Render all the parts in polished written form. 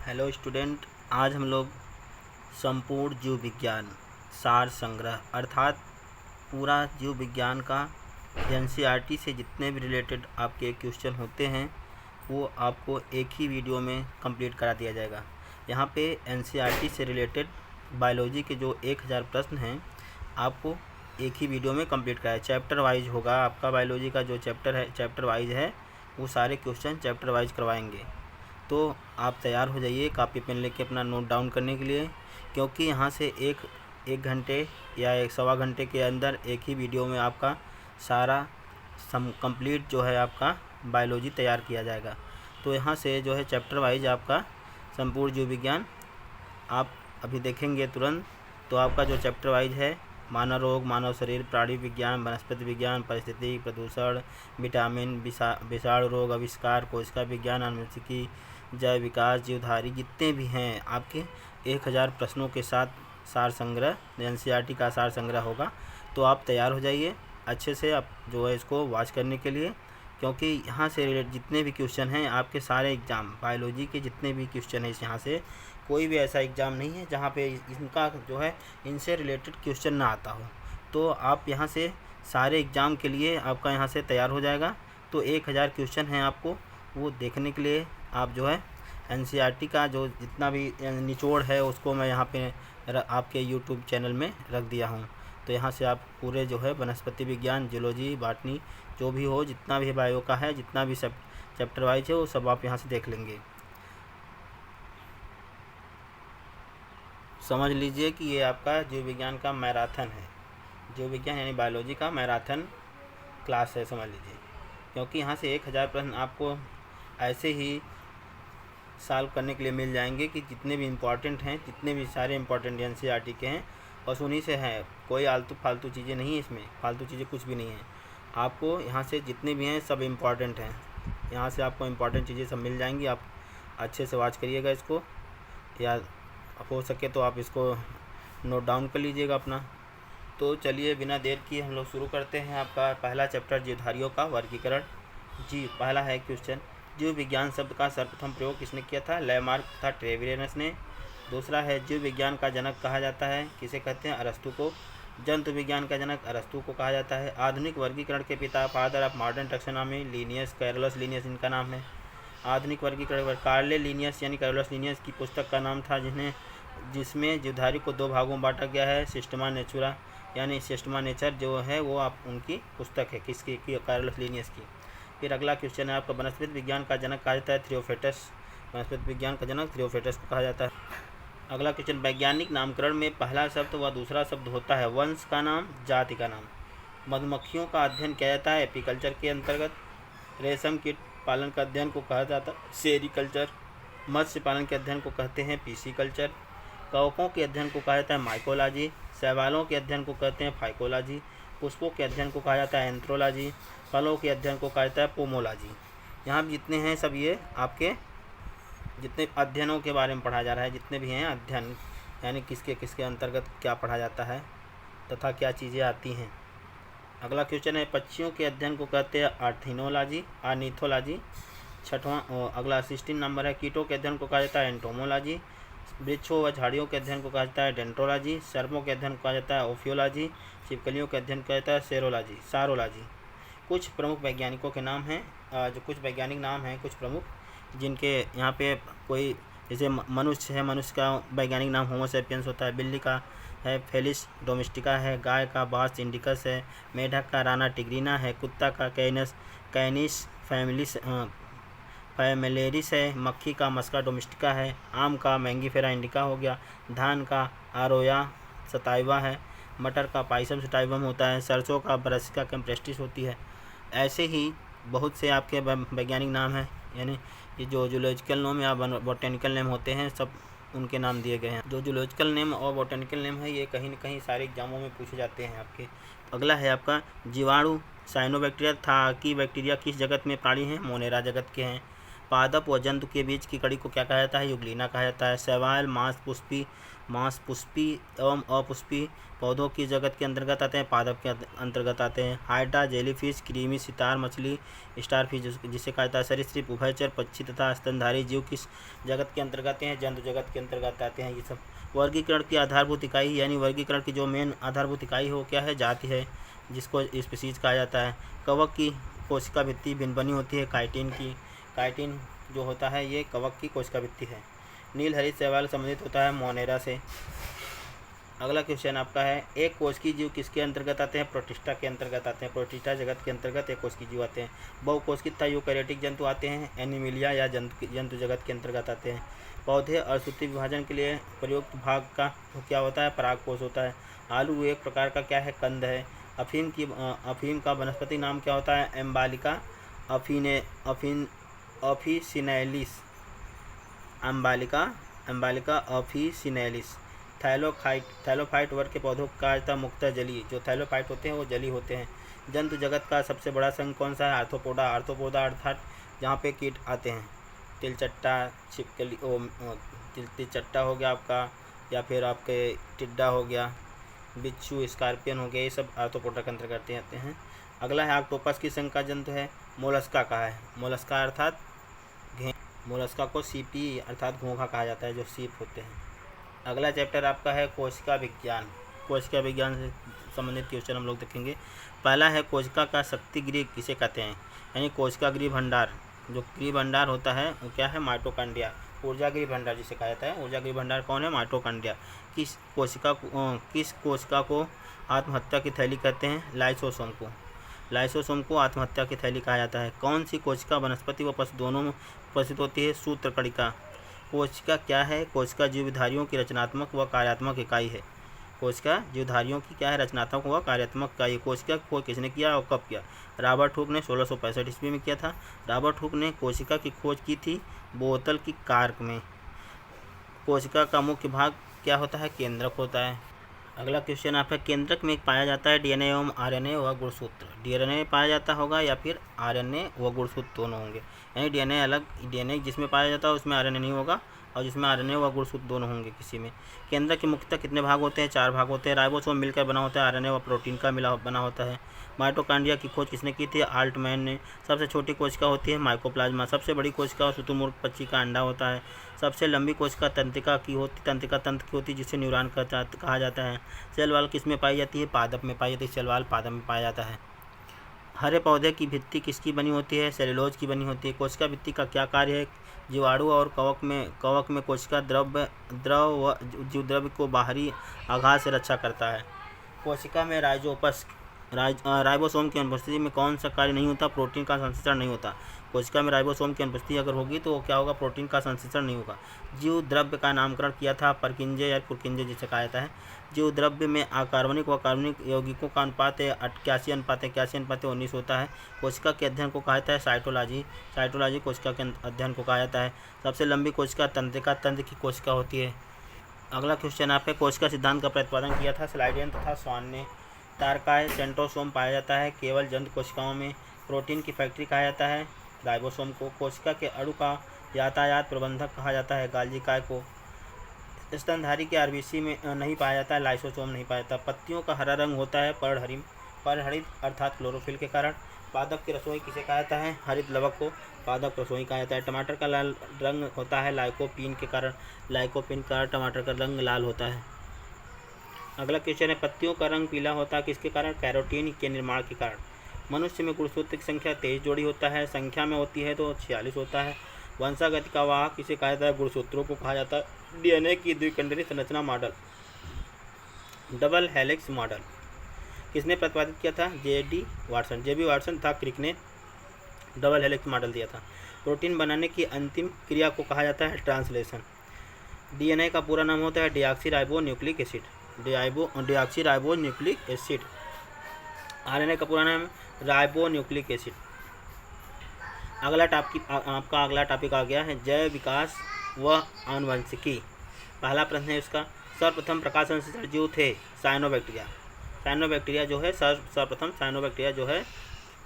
Hello student, आज हम लोग संपूर्ण जीव विज्ञान सार संग्रह अर्थात पूरा जीव विज्ञान का एनसीईआरटी से जितने भी रिलेटेड आपके क्वेश्चन होते हैं वो आपको एक ही वीडियो में कंप्लीट करा दिया जाएगा। यहाँ पे एनसीईआरटी से रिलेटेड बायोलॉजी के जो 1000 प्रश्न हैं आपको एक ही वीडियो में कंप्लीट कराया। चैप्टर वाइज होगा आपका, बायोलॉजी का जो चैप्टर है चैप्टर वाइज है, वो सारे क्वेश्चन चैप्टर वाइज करवाएंगे। तो आप तैयार हो जाइए कॉपी पेन लेके अपना नोट डाउन करने के लिए, क्योंकि यहाँ से एक घंटे या एक सवा घंटे के अंदर एक ही वीडियो में आपका सारा कंप्लीट जो है आपका बायोलॉजी तैयार किया जाएगा। तो यहाँ से जो है चैप्टर वाइज आपका संपूर्ण जीव विज्ञान आप अभी देखेंगे तुरंत। तो आपका जो चैप्टर वाइज है मानव रोग, मानव शरीर, प्राणी विज्ञान, वनस्पति विज्ञान, परिस्थिति, प्रदूषण, विटामिन, विषाणु रोग, आविष्कार, कोशिका विज्ञान, आनुवंशिकी, जैव विकास, जीवधारी, जितने भी हैं आपके 1000 प्रश्नों के साथ सार संग्रह एनसीईआरटी का सार संग्रह होगा। तो आप तैयार हो जाइए अच्छे से आप जो है इसको वॉच करने के लिए, क्योंकि यहाँ से रिलेटेड जितने भी क्वेश्चन हैं आपके सारे एग्ज़ाम बायोलॉजी के जितने भी क्वेश्चन हैं यहाँ से कोई भी ऐसा एग्ज़ाम नहीं है जहाँ पे इनका जो है इनसे रिलेटेड क्वेश्चन ना आता हो। तो आप यहाँ से सारे एग्ज़ाम के लिए आपका यहाँ से तैयार हो जाएगा। तो 1000 क्वेश्चन हैं आपको वो देखने के लिए आप जो है एनसीईआरटी का जो जितना भी निचोड़ है उसको मैं यहाँ पे आपके यूट्यूब चैनल में रख दिया हूँ। तो यहाँ से आप पूरे जो है वनस्पति विज्ञान, जियोलॉजी, बॉटनी जो भी हो, जितना भी बायो का है, जितना भी सब चैप्टर वाइज है वो सब आप यहाँ से देख लेंगे। समझ लीजिए कि ये आपका जीव विज्ञान का मैराथन है, जीव विज्ञान यानी बायोलॉजी का मैराथन क्लास है समझ लीजिए, क्योंकि यहाँ से 1000 प्रश्न आपको ऐसे ही सॉल्व करने के लिए मिल जाएंगे कि जितने भी इम्पोर्टेंट हैं, जितने भी सारे इम्पोर्टेंट एनसीईआरटी के हैं बस उन्हीं से हैं। कोई आलतू फालतू चीज़ें नहीं है, इसमें फालतू चीज़ें कुछ भी नहीं है। आपको यहाँ से जितने भी हैं सब इम्पोर्टेंट हैं, यहाँ से आपको इम्पोर्टेंट चीज़ें सब मिल जाएंगी। आप अच्छे से वॉच करिएगा इसको, या हो सके तो आप इसको नोट डाउन कर लीजिएगा अपना। तो चलिए बिना देर किए हम लोग शुरू करते हैं। आपका पहला चैप्टर जीवधारियों का वर्गीकरण। जी पहला है क्वेश्चन, जीव विज्ञान शब्द का सर्वप्रथम प्रयोग किसने किया था? लेमार्क तथा ट्रेवियनस ने। दूसरा है जीव विज्ञान का जनक कहा जाता है, किसे कहते हैं? अरस्तु को। जंतु विज्ञान का जनक अरस्तु को कहा जाता है। आधुनिक वर्गीकरण के पिता, father of modern taxonomy, Linnaeus, Carolus Linnaeus इनका नाम है। आधुनिक वर्गीकरण कार्ले लीनियस यानी कैरोलस लीनियस की पुस्तक का नाम था जिसमें जीवधारी को 2 भागों में बांटा गया है। सिस्टमा नेचुरा यानी सिस्टमा नेचर जो है वो आप उनकी पुस्तक है, किसकी? कैरोलस लीनियस की। फिर अगला क्वेश्चन है आपका, वनस्पति विज्ञान का जनक कहा जाता है थियोफेटस। वनस्पति विज्ञान का जनक थियोफेटस को कहा जाता है। अगला क्वेश्चन, वैज्ञानिक नामकरण में पहला शब्द व दूसरा शब्द होता है वंश का नाम, जाति का नाम। मधुमक्खियों का अध्ययन किया जाता है एपीकल्चर के अंतर्गत। रेशम कीट पालन का अध्ययन को कहा जाता है सेरीकल्चर। मत्स्य पालन के अध्ययन को कहते हैं पीसीकल्चर। कवकों के अध्ययन को कहा जाता है माइकोलॉजी। शैवालों के अध्ययन को कहते हैं फाइकोलॉजी। पुष्पों के अध्ययन को कहा जाता है एंथ्रोलॉजी। फलों के अध्ययन को कहा जाता है पोमोलॉजी। यहाँ जितने हैं सब ये आपके जितने अध्ययनों के बारे में पढ़ा जा रहा है, जितने भी हैं अध्ययन यानी किसके किसके अंतर्गत क्या पढ़ा जाता है तथा क्या चीज़ें आती हैं। अगला क्वेश्चन है, पक्षियों के अध्ययन को कहते हैं ऑर्निथोलॉजी। छठवां अगला 16 नंबर है, कीटों के अध्ययन को कहा जाता है एंटोमोलॉजी। वृक्षों व झाड़ियों के अध्ययन को कहा जाता है डेंट्रोलॉजी। सर्पों के अध्ययन को कहा जाता है ओफियोलॉजी। छिपकलियों के अध्ययन को कहा जाता है सारोलॉजी। कुछ प्रमुख वैज्ञानिकों के नाम हैं, जो कुछ वैज्ञानिक नाम हैं कुछ प्रमुख, जिनके यहाँ पे कोई जैसे मनुष्य है, मनुष्य का वैज्ञानिक नाम होमो सेपियंस होता है। बिल्ली का है फेलिस डोमेस्टिका है। गाय का बास इंडिकस है। मेढक का राना टिग्रीना है। कुत्ता का कैनिस फैमिलियरिस है। मक्खी का मस्का डोमेस्टिका है। आम का मैंगीफेरा इंडिका हो गया। धान का आरोया सताइवा है। मटर का पाइसम सटाइवम होता है। सरसों का ब्रासिका कैम्प्रेस्टिस होती है। ऐसे ही बहुत से आपके वैज्ञानिक नाम हैं, यानी ये जो जूलॉजिकल नेम या बॉटनिकल नेम होते हैं सब उनके नाम दिए गए हैं। जो जूलॉजिकल नेम और बॉटनिकल नेम है ये कहीं न कहीं सारे एग्जामों में पूछे जाते हैं आपके। अगला है आपका जीवाणु। साइनोबैक्टीरिया था कि बैक्टीरिया किस जगत में प्राणी हैं? मोनेरा जगत के हैं। पादप व जंतु के बीच की कड़ी को क्या कहा जाता है? युग्लिना कहा जाता है। शैवाल मांसपुष्पी एवं अपुष्पी पौधों की जगत के अंतर्गत आते हैं, पादप के अंतर्गत आते हैं। हाइड्रा, जेलीफिश, कृमि, सितार मछली, स्टारफिश जिसे कहा जाता है सरीसृप, उभयचर पक्षी तथा स्तनधारी जीव किस जगत के अंतर्गत हैं? जंतु जगत के अंतर्गत आते हैं ये सब। वर्गीकरण की आधारभूत इकाई यानी वर्गीकरण की जो मेन आधारभूत इकाई है वो क्या है? जाति है, जिसको स्पीशीज कहा जाता है। कवक की कोशिका भित्ति भिन्न बनी होती है काइटिन की। काइटिन जो होता है ये कवक की कोशिका भित्ति है। नील हरित शैवाल संबंधित होता है मोनेरा से। अगला क्वेश्चन आपका है, एक कोशिकीय जीव किसके अंतर्गत आते हैं? प्रोटिस्टा के अंतर्गत आते हैं। प्रोटिस्टा जगत के अंतर्गत एक कोशिकीय जीव आते हैं। बहुकोशिकीय तथा यूकैरियोटिक जंतु आते हैं। एनिमिलिया या जंतु जगत के अंतर्गत आते हैं। पौधे और सूत्री विभाजन के लिए प्रयुक्त भाग का क्या होता है? परागकोश होता है। आलू एक प्रकार का क्या है? कंद है। अफीम का वनस्पति नाम क्या होता है? एम्बालिका ऑफिसिनैलिस। एम्बालिका ऑफिसिनैलिस। थैलोफाइट वर्ग के पौधों का कहा मुख्यतः जलीय। जो थैलोफाइट होते हैं वो जलीय होते हैं। जंतु जगत का सबसे बड़ा संघ कौन सा है? आर्थ्रोपोडा। आर्थ्रोपोडा अर्थात जहाँ पे कीट आते हैं। तिलचट्टा, छिपकली, तिलचट्टा हो गया आपका, या फिर आपके टिड्डा हो गया, बिच्छू, स्कॉर्पियन हो गया, ये सब आर्थ्रोपोडा के अंतर्गत आते हैं। अगला है ऑक्टोपस की संघ का जंतु है मोलस्का का है। मोलस्का अर्थात मोलस्का को सीपी अर्थात घोंघा कहा जाता है, जो सीप होते हैं। अगला चैप्टर आपका है कोशिका विज्ञान। कोशिका विज्ञान से संबंधित क्वेश्चन हम लोग देखेंगे। पहला है कोशिका का शक्ति गृह किसे कहते हैं? यानी कोशिका गृह भंडार। जो गृह भंडार होता है वो क्या है? माइटोकॉन्ड्रिया। ऊर्जा गृह भंडार जिसे कहा जाता है। ऊर्जा गृह भंडार कौन है? माइटोकॉन्ड्रिया। किस कोशिका को आत्महत्या की थैली कहते हैं? लाइसोसोम को। लाइसोसोम को आत्महत्या की थैली कहा जाता है। कौन सी कोशिका वनस्पति व पशु दोनों में उपस्थित होती है? सूत्रकणिका। कोशिका क्या है? कोशिका जीवधारियों की रचनात्मक व कार्यात्मक इकाई है। कोशिका जीवधारियों की क्या है? रचनात्मक व कार्यात्मक इकाई। कोशिका की खोज किसने किया और कब किया? रॉबर्ट हुक ने 1665 ईस्वी में किया था। रॉबर्ट हुक ने कोशिका की खोज की थी बोतल की कार्क में। कोशिका का मुख्य भाग क्या होता है? केंद्रक होता है। अगला क्वेश्चन आपका, केंद्रक में पाया जाता है डीएनए एवं आरएनए व गुणसूत्र। डीएनए पाया जाता होगा या फिर आरएनए व गुणसूत्र दोनों होंगे। यानी डीएनए अलग, डीएनए जिसमें पाया जाता है उसमें आरएनए नहीं होगा, और जिसमें आरएनए व गुणसूत्र दोनों होंगे किसी में। केंद्रक के मुख्यतः कितने भाग होते हैं? 4 भाग होते हैं। राइबोसोम मिलकर बना होता है, आरएनए व प्रोटीन का मिला बना होता है। माइटोकॉन्ड्रिया की खोज किसने की थी? आल्टमैन ने। सबसे छोटी कोशिका होती है माइकोप्लाज्मा। सबसे बड़ी कोशिका शुतुरमुर्ग पक्षी का अंडा होता है। सबसे लंबी कोशिका तंत्रिका तंत्र की होती है, जिसे न्यूरॉन कहा जाता है। सेल वाल किस में पाई जाती है? पादप में पाई जाती है। सेल वाल पादप में पाया जाता है। हरे पौधे की भित्ति किसकी बनी होती है? सेलुलोज की बनी होती है। कोशिका भित्ति का क्या कार्य है? जीवाणु और कवक में कोशिका जीवद्रव्य को बाहरी आघात से रक्षा करता है। कोशिका में राइबोसोम की अनुपस्थिति में कौन सा कार्य नहीं होता? प्रोटीन का संश्लेषण नहीं होता। कोशिका में राइबोसोम की अनुपस्थिति अगर होगी तो क्या होगा? प्रोटीन का संश्लेषण नहीं होगा। जीव द्रव्य का नामकरण किया था परकिंजे या पुरकिंजे जिसे कहा जाता है। जीव द्रव्य में अकार्बनिक व कार्बनिक यौगिकों का अनुपात 81:19 होता है। कोशिका के अध्ययन को कहा जाता है साइटोलॉजी कोशिका के अध्ययन को कहा जाता है। सबसे लंबी कोशिका तंत्रिका तंत्र की कोशिका होती है। अगला क्वेश्चन आप है, कोशिका सिद्धांत का प्रतिपादन किया था स्लाइडेन तथा स्वान ने। तारकाय सेंट्रोसोम पाया जाता है केवल जंतु कोशिकाओं में। प्रोटीन की फैक्ट्री कहा जाता है राइबोसोम को। कोशिका के अणु का यातायात प्रबंधक कहा जाता है गाल्जी काय को। स्तनधारी के आरबीसी में नहीं पाया जाता है, लाइसोसोम नहीं पाया जाता। पत्तियों का हरा रंग होता है पर्णहरित अर्थात क्लोरोफिल के कारण। पादप की रसोई किसे कहा जाता है? हरित लवक को पादप रसोई कहा जाता है। टमाटर का लाल रंग होता है लाइकोपीन के कारण। लाइकोपीन का टमाटर का रंग लाल होता है। अगला क्वेश्चन है, पत्तियों का रंग पीला होता है किसके कारण? कैरोटीन के निर्माण के कारण। मनुष्य में गुणसूत्र की संख्या 23 जोड़ी होता है। संख्या में होती है तो 46 होता है। वंशागति का वाहक किसे कहा जाता है? गुणसूत्रों को कहा जाता है। डीएनए की द्विखंडनी संरचना मॉडल डबल हेलिक्स मॉडल किसने प्रतिपादित किया था? जेबी वाटसन तथा क्रिक ने डबल हेलिक्स मॉडल दिया था। प्रोटीन बनाने की अंतिम क्रिया को कहा जाता है ट्रांसलेशन। डीएनए का पूरा नाम होता है deoxy ribo nucleic acid. RNA का पूरा नाम राइबो न्यूक्लिक एसिड। आपका अगला टॉपिक आ गया है जैव विकास व आनुवंशिकी। पहला प्रश्न है इसका, सर्वप्रथम प्रकाश संश्लेषण जीव थे साइनोबैक्टीरिया जो है सर्वप्रथम साइनोबैक्टीरिया जो है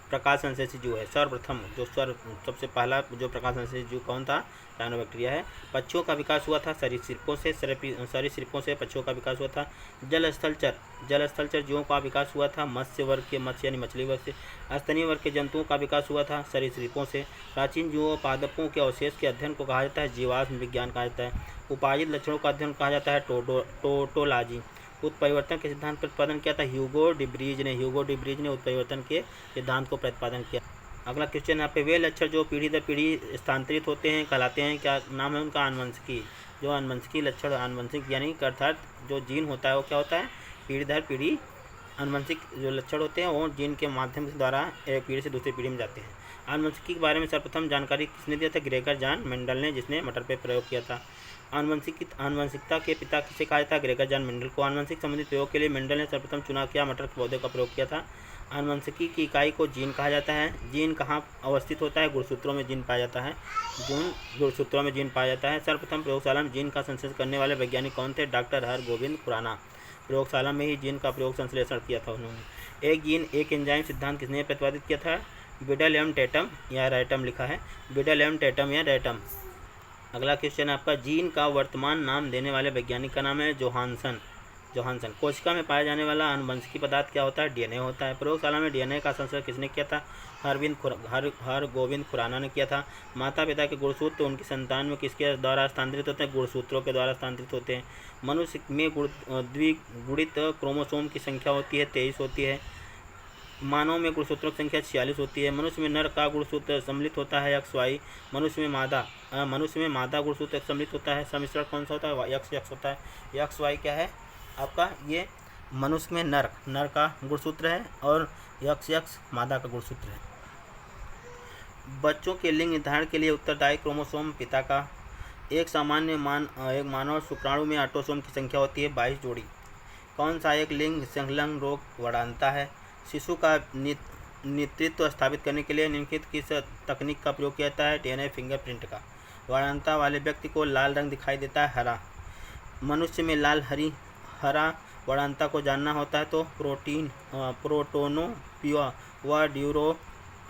प्रकाश संश्लेषी जीव है। सर्वप्रथम जो सबसे पहला जो प्रकाश संश्लेषी जीव कौन था? साइनोबैक्टीरिया है। पक्षियों का विकास हुआ था सरीसृपों से पक्षियों का विकास हुआ था। जल स्थलचर जीवों का विकास हुआ था मत्स्य वर्ग के, मत्स्य यानी मछली वर्ग से। स्तनीय वर्ग के जंतुओं का विकास हुआ था सरीसृपों से। प्राचीन जीवों पादपों के अवशेष के अध्ययन को कहा जाता है जीवाश्म विज्ञान कहा जाता है। उपार्जित लक्षणों का अध्ययन कहा जाता है टोटोलॉजी। उत्परिवर्तन के सिद्धांत प्रतिपादन किया था ह्यूगो डिब्रीज ने उत्परिवर्तन के सिद्धांत को प्रतिपादन किया। अगला क्वेश्चन यहाँ पे, वे लक्षण जो पीढ़ी दर पीढ़ी स्थानांतरित होते हैं कहलाते हैं, क्या नाम है उनका? आनुवंशिकी। जो आनुवंशिकी लक्षण, आनुवंशिक यानी अर्थात जो जीन होता है वो क्या होता है? पीढ़ी दर पीढ़ी आनुवंशिक जो लक्षण होते हैं वो जीन के माध्यम से द्वारा एक पीढ़ी से दूसरी पीढ़ी में जाते हैं। आनुवंशिकी के बारे में सर्वप्रथम जानकारी किसने दिया था? ग्रेगर जॉन मेंडल ने, जिसने मटर पर प्रयोग किया था। आनुवंशिकता के पिता किसे कहा जाता है? ग्रेगर जॉन मेंडल को। आनुवंशिक संबंधित प्रयोग के लिए मेंडल ने सर्वप्रथम चुनाव किया मटर के पौधे का प्रयोग किया था। आनुवंशिकी की इकाई को जीन कहा जाता है। जीन कहाँ अवस्थित होता है? गुणसूत्रों में जीन पाया जाता है। गुणसूत्रों में जीन पाया जाता है। सर्वप्रथम प्रयोगशाला में जीन का संश्लेषण करने वाले वैज्ञानिक कौन थे? डॉक्टर हरगोविंद खुराना। प्रयोगशाला में ही जीन का प्रयोग संश्लेषण किया था उन्होंने। एक जीन एक एंजाइम सिद्धांत किसने प्रतिपादित किया था? बिडल एवं टेटम या रैटम लिखा है, बिडल एवं टेटम या रैटम। अगला क्वेश्चन आपका, जीन का वर्तमान नाम देने वाले वैज्ञानिक का नाम है जोहानसन। कोशिका में पाया जाने वाला आनुवंशिकी पदार्थ क्या होता है? डीएनए होता है। प्रयोगशाला में डीएनए का संश्लेषण किसने किया था? हरगोविंद खुराना ने किया था। माता पिता के गुणसूत्र उनकी संतान में किसके द्वारा स्थानांतरित होते हैं? गुणसूत्रों के द्वारा स्थानांतरित होते हैं। मनुष्य में द्विगुणित क्रोमोसोम की संख्या होती है 23 होती है। मानव में गुणसूत्रों की संख्या 46 होती है। मनुष्य में नर का गुणसूत्र सम्मिलित होता है XY। मनुष्य में मादा गुणसूत्र सम्मिलित होता है। सम्मिश्रण कौन सा होता है? XX होता है। XY क्या है आपका? ये मनुष्य में नर का गुणसूत्र है और XX मादा का गुणसूत्र है। बच्चों के लिंग निर्धारण के लिए उत्तरदायी क्रोमोसोम पिता का। एक मानव शुक्राणु में ऑटोसोम की संख्या होती है 22 जोड़ी। कौन सा एक लिंग संलग्न रोग वर्णांता है? शिशु का नेतृत्व स्थापित करने के लिए निम्नलिखित किस तकनीक का प्रयोग किया जाता है? डीएनए फिंगरप्रिंट का। वर्णांता वाले व्यक्ति को लाल रंग दिखाई देता है हरा। मनुष्य में लाल हरा वर्णांता को जानना होता है तो प्रोटोनोपिया व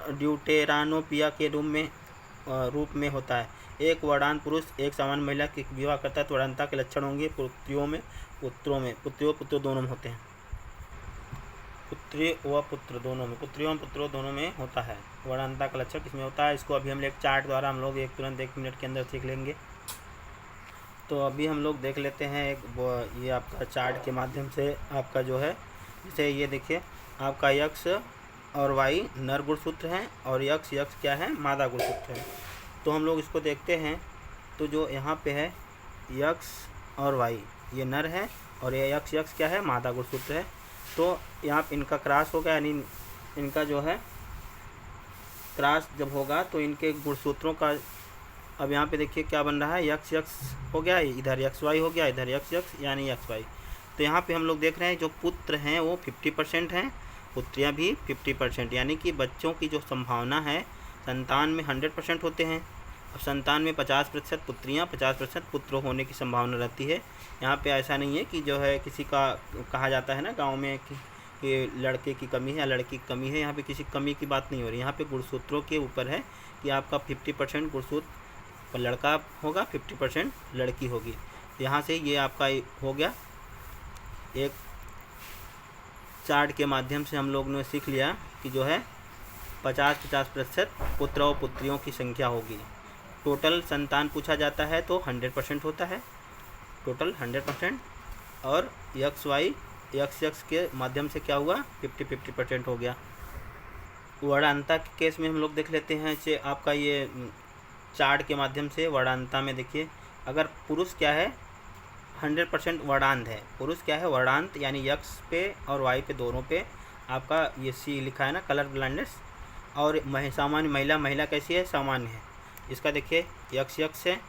ड्यूटेरानोपिया के रूप में होता है। एक वर्णांत पुरुष एक सामान्य महिला की विवाह करता है तो वर्णांता के लक्षण होंगे पुत्रियों दोनों में होते हैं। पुत्रियों दोनों में होता है। वर्णांता का लक्षण किसमें होता है? इसको अभी हम एक चार्ट द्वारा हम लोग तुरंत 1 मिनट के अंदर सीख लेंगे। तो अभी हम लोग देख लेते हैं ये आपका चार्ट के माध्यम से आपका जो है, जैसे ये देखिए आपका X और Y नर गुणसूत्र हैं और X क्या है? मादा गुणसूत्र है। तो हम लोग इसको देखते हैं तो जो यहाँ पे है X और Y ये नर है और ये X क्या है? मादा गुणसूत्र है। तो यहाँ इनका क्रॉस होगा, यानी इनका जो है क्रॉस जब होगा तो इनके गुणसूत्रों का, अब यहाँ पे देखिए क्या बन रहा है? XX हो गया, इधर XY हो गया, इधर XX यानी XY। तो यहाँ पे हम लोग देख रहे हैं जो पुत्र हैं वो 50% हैं, पुत्रियाँ भी 50%, यानी कि बच्चों की जो संभावना है संतान में 100% होते हैं। अब संतान में 50% पुत्रियाँ 50% पुत्र होने की संभावना रहती है। यहाँ पे ऐसा नहीं है कि जो है किसी का कहा जाता है ना गांव में कि लड़के की कमी है या लड़की की कमी है। यहाँ पे किसी कमी की बात नहीं हो रही। यहाँ पे गुणसूत्रों के ऊपर है कि आपका 50% गुणसूत्र लड़का होगा, 50% लड़की होगी। यहाँ से ये आपका हो गया। एक चार्ट के माध्यम से हम लोग ने सीख लिया कि जो है 50% पुत्र और पुत्रियों की संख्या होगी। टोटल संतान पूछा जाता है तो 100% होता है, टोटल 100%। और XX के माध्यम से क्या हुआ? 50% हो गया। वर्णांता के केस में हम लोग देख लेते हैं कि आपका ये चार्ट के माध्यम से वर्णांता में देखिए, अगर पुरुष क्या है 100% वर्णांत है। पुरुष क्या है? वर्णांत, यानी X पे और Y पे दोनों पे आपका ये C लिखा है ना, कलर ब्लाइंडनेस। और सामान्य महिला कैसी है? सामान्य है। इसका देखिए XX है,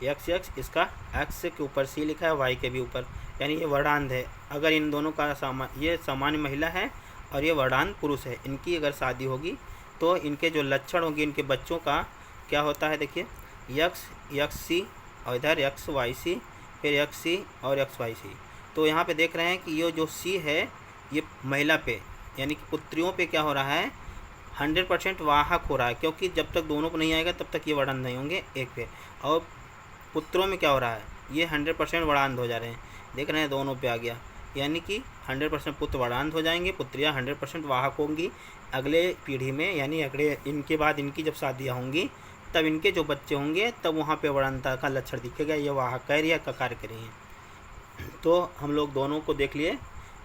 XX इसका X के ऊपर C लिखा है, Y के भी ऊपर, यानी ये वर्णांत है। अगर इन दोनों का ये सामान्य महिला है और ये वर्णांत पुरुष है, इनकी अगर शादी होगी तो इनके जो लक्षण होंगे इनके बच्चों का क्या होता है? देखिए XC और इधर XYC, फिर XC और XYC। तो यहाँ पे देख रहे हैं कि ये जो C है ये महिला पे, यानी कि पुत्रियों पे क्या हो रहा है? 100% वाहक हो रहा है, क्योंकि जब तक दोनों को नहीं आएगा तब तक ये वर्णांत नहीं होंगे एक पे। और पुत्रों में क्या हो रहा है, ये 100% वर्णांत हो जा रहे हैं, देख रहे हैं दोनों पे आ गया, यानी कि 100% पुत्र वर्णांत हो जाएंगे, पुत्रियाँ 100% वाहक होंगी अगले पीढ़ी में, यानी अगले इनके बाद इनकी जब शादियाँ होंगी तब इनके जो बच्चे होंगे तब वहाँ पे वर्णांतता का लक्षण दिखेगा, ये वाहक कार्य का कार्य करेंगे। तो हम लोग दोनों को देख लिए,